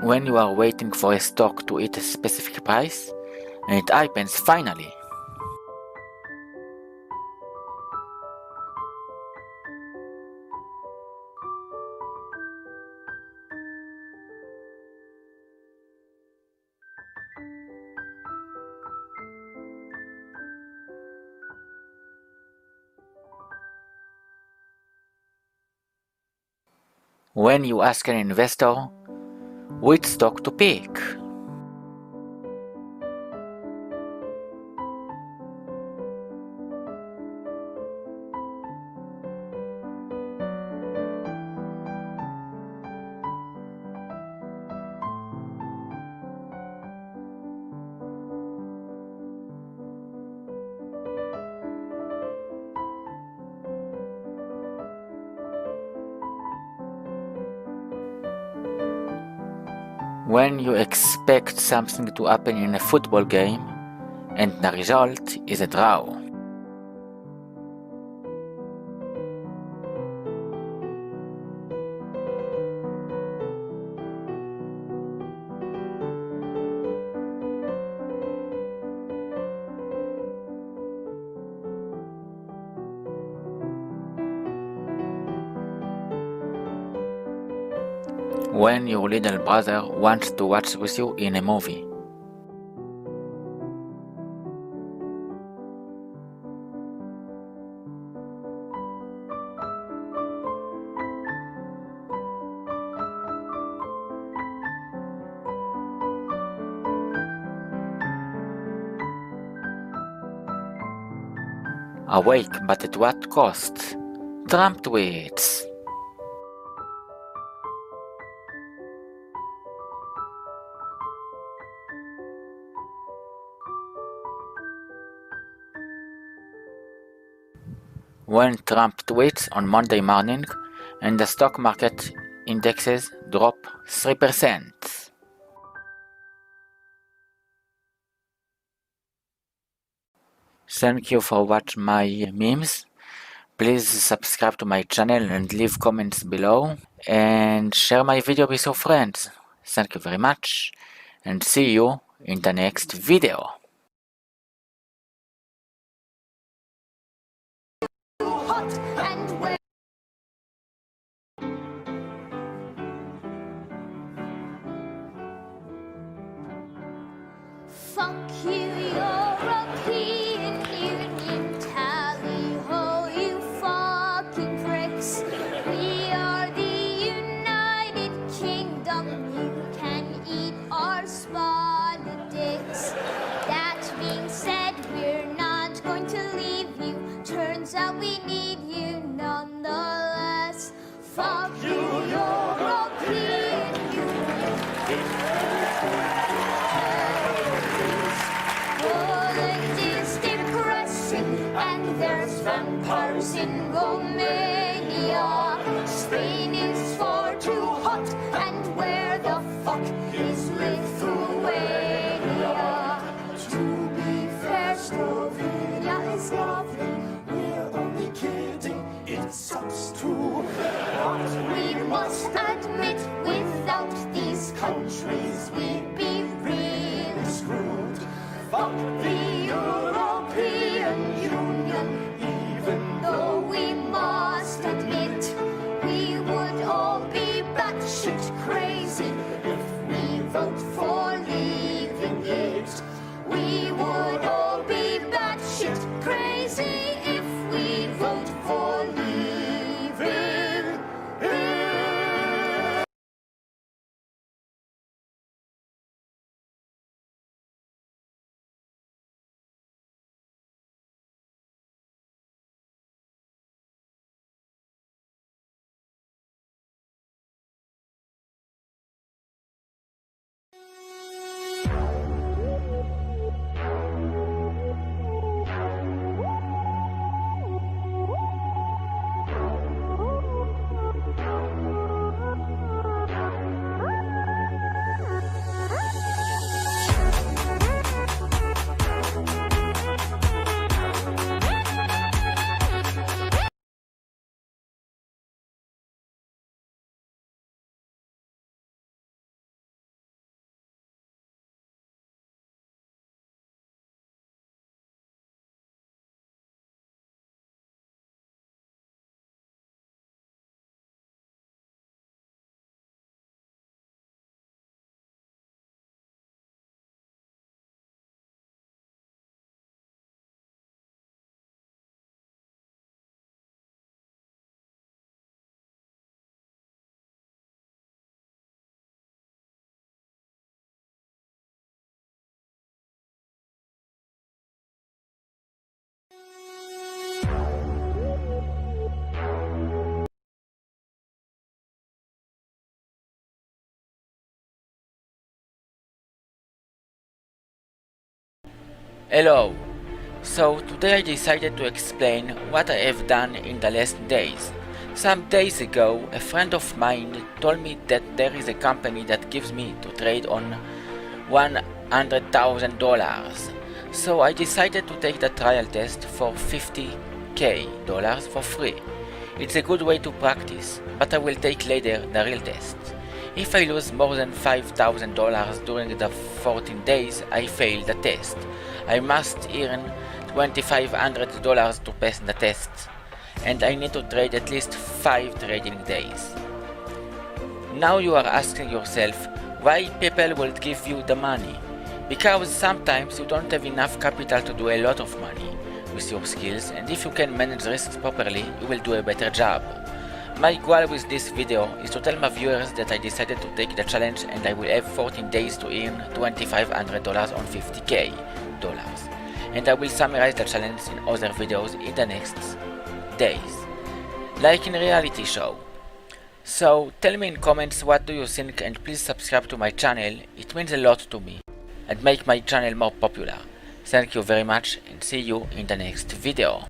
When you are waiting for a stock to hit a specific price and it happens finally. When you ask an investor which stock to pick. When you expect something to happen in a football game and the result is a draw. When your little brother wants to watch with you in a movie. Awake, but at what cost? Trump tweets. When Trump tweets on Monday morning and the stock market indexes drop 3%. Thank you for watching my memes. Please subscribe to my channel and leave comments below and share my video with your friends. Thank you very much and see you in the next video. Fuck you, European Union, tally-ho, you fucking pricks. We are the United Kingdom, you can eat our spotted dicks. That being said, we're not going to leave you. we need you nonetheless. Fuck you, European Poland is depressing, and there's vampires in Romania. Spain is far too hot, and where the fuck is Lithuania? To be fair, Slovenia is lovely. We're only kidding, it sucks too. But we must admit, without these countries, we'd be really screwed. Fuck the European Union, even though we must admit we would all be batshit crazy if we vote for leaving it. We would all be batshit crazy if we vote for leaving it. Hello! So today I decided to explain what I have done in the last days. Some days ago a friend of mine told me that there is a company that gives me to trade on $100,000. So I decided to take the trial test for $50,000 for free. It's a good way to practice, but I will take later the real test. If I lose more than $5,000 during the 14 days, I fail the test. I must earn $2,500 to pass the test, and I need to trade at least 5 trading days. Now you are asking yourself why people will give you the money. Because sometimes you don't have enough capital to do a lot of money with your skills, and if you can manage risks properly, you will do a better job. My goal with this video is to tell my viewers that I decided to take the challenge and I will have 14 days to earn $2,500 on $50,000. And I will summarize the challenge in other videos in the next days, like in reality show. So tell me in comments what do you think, and please subscribe to my channel, it means a lot to me and make my channel more popular. Thank you very much and see you in the next video.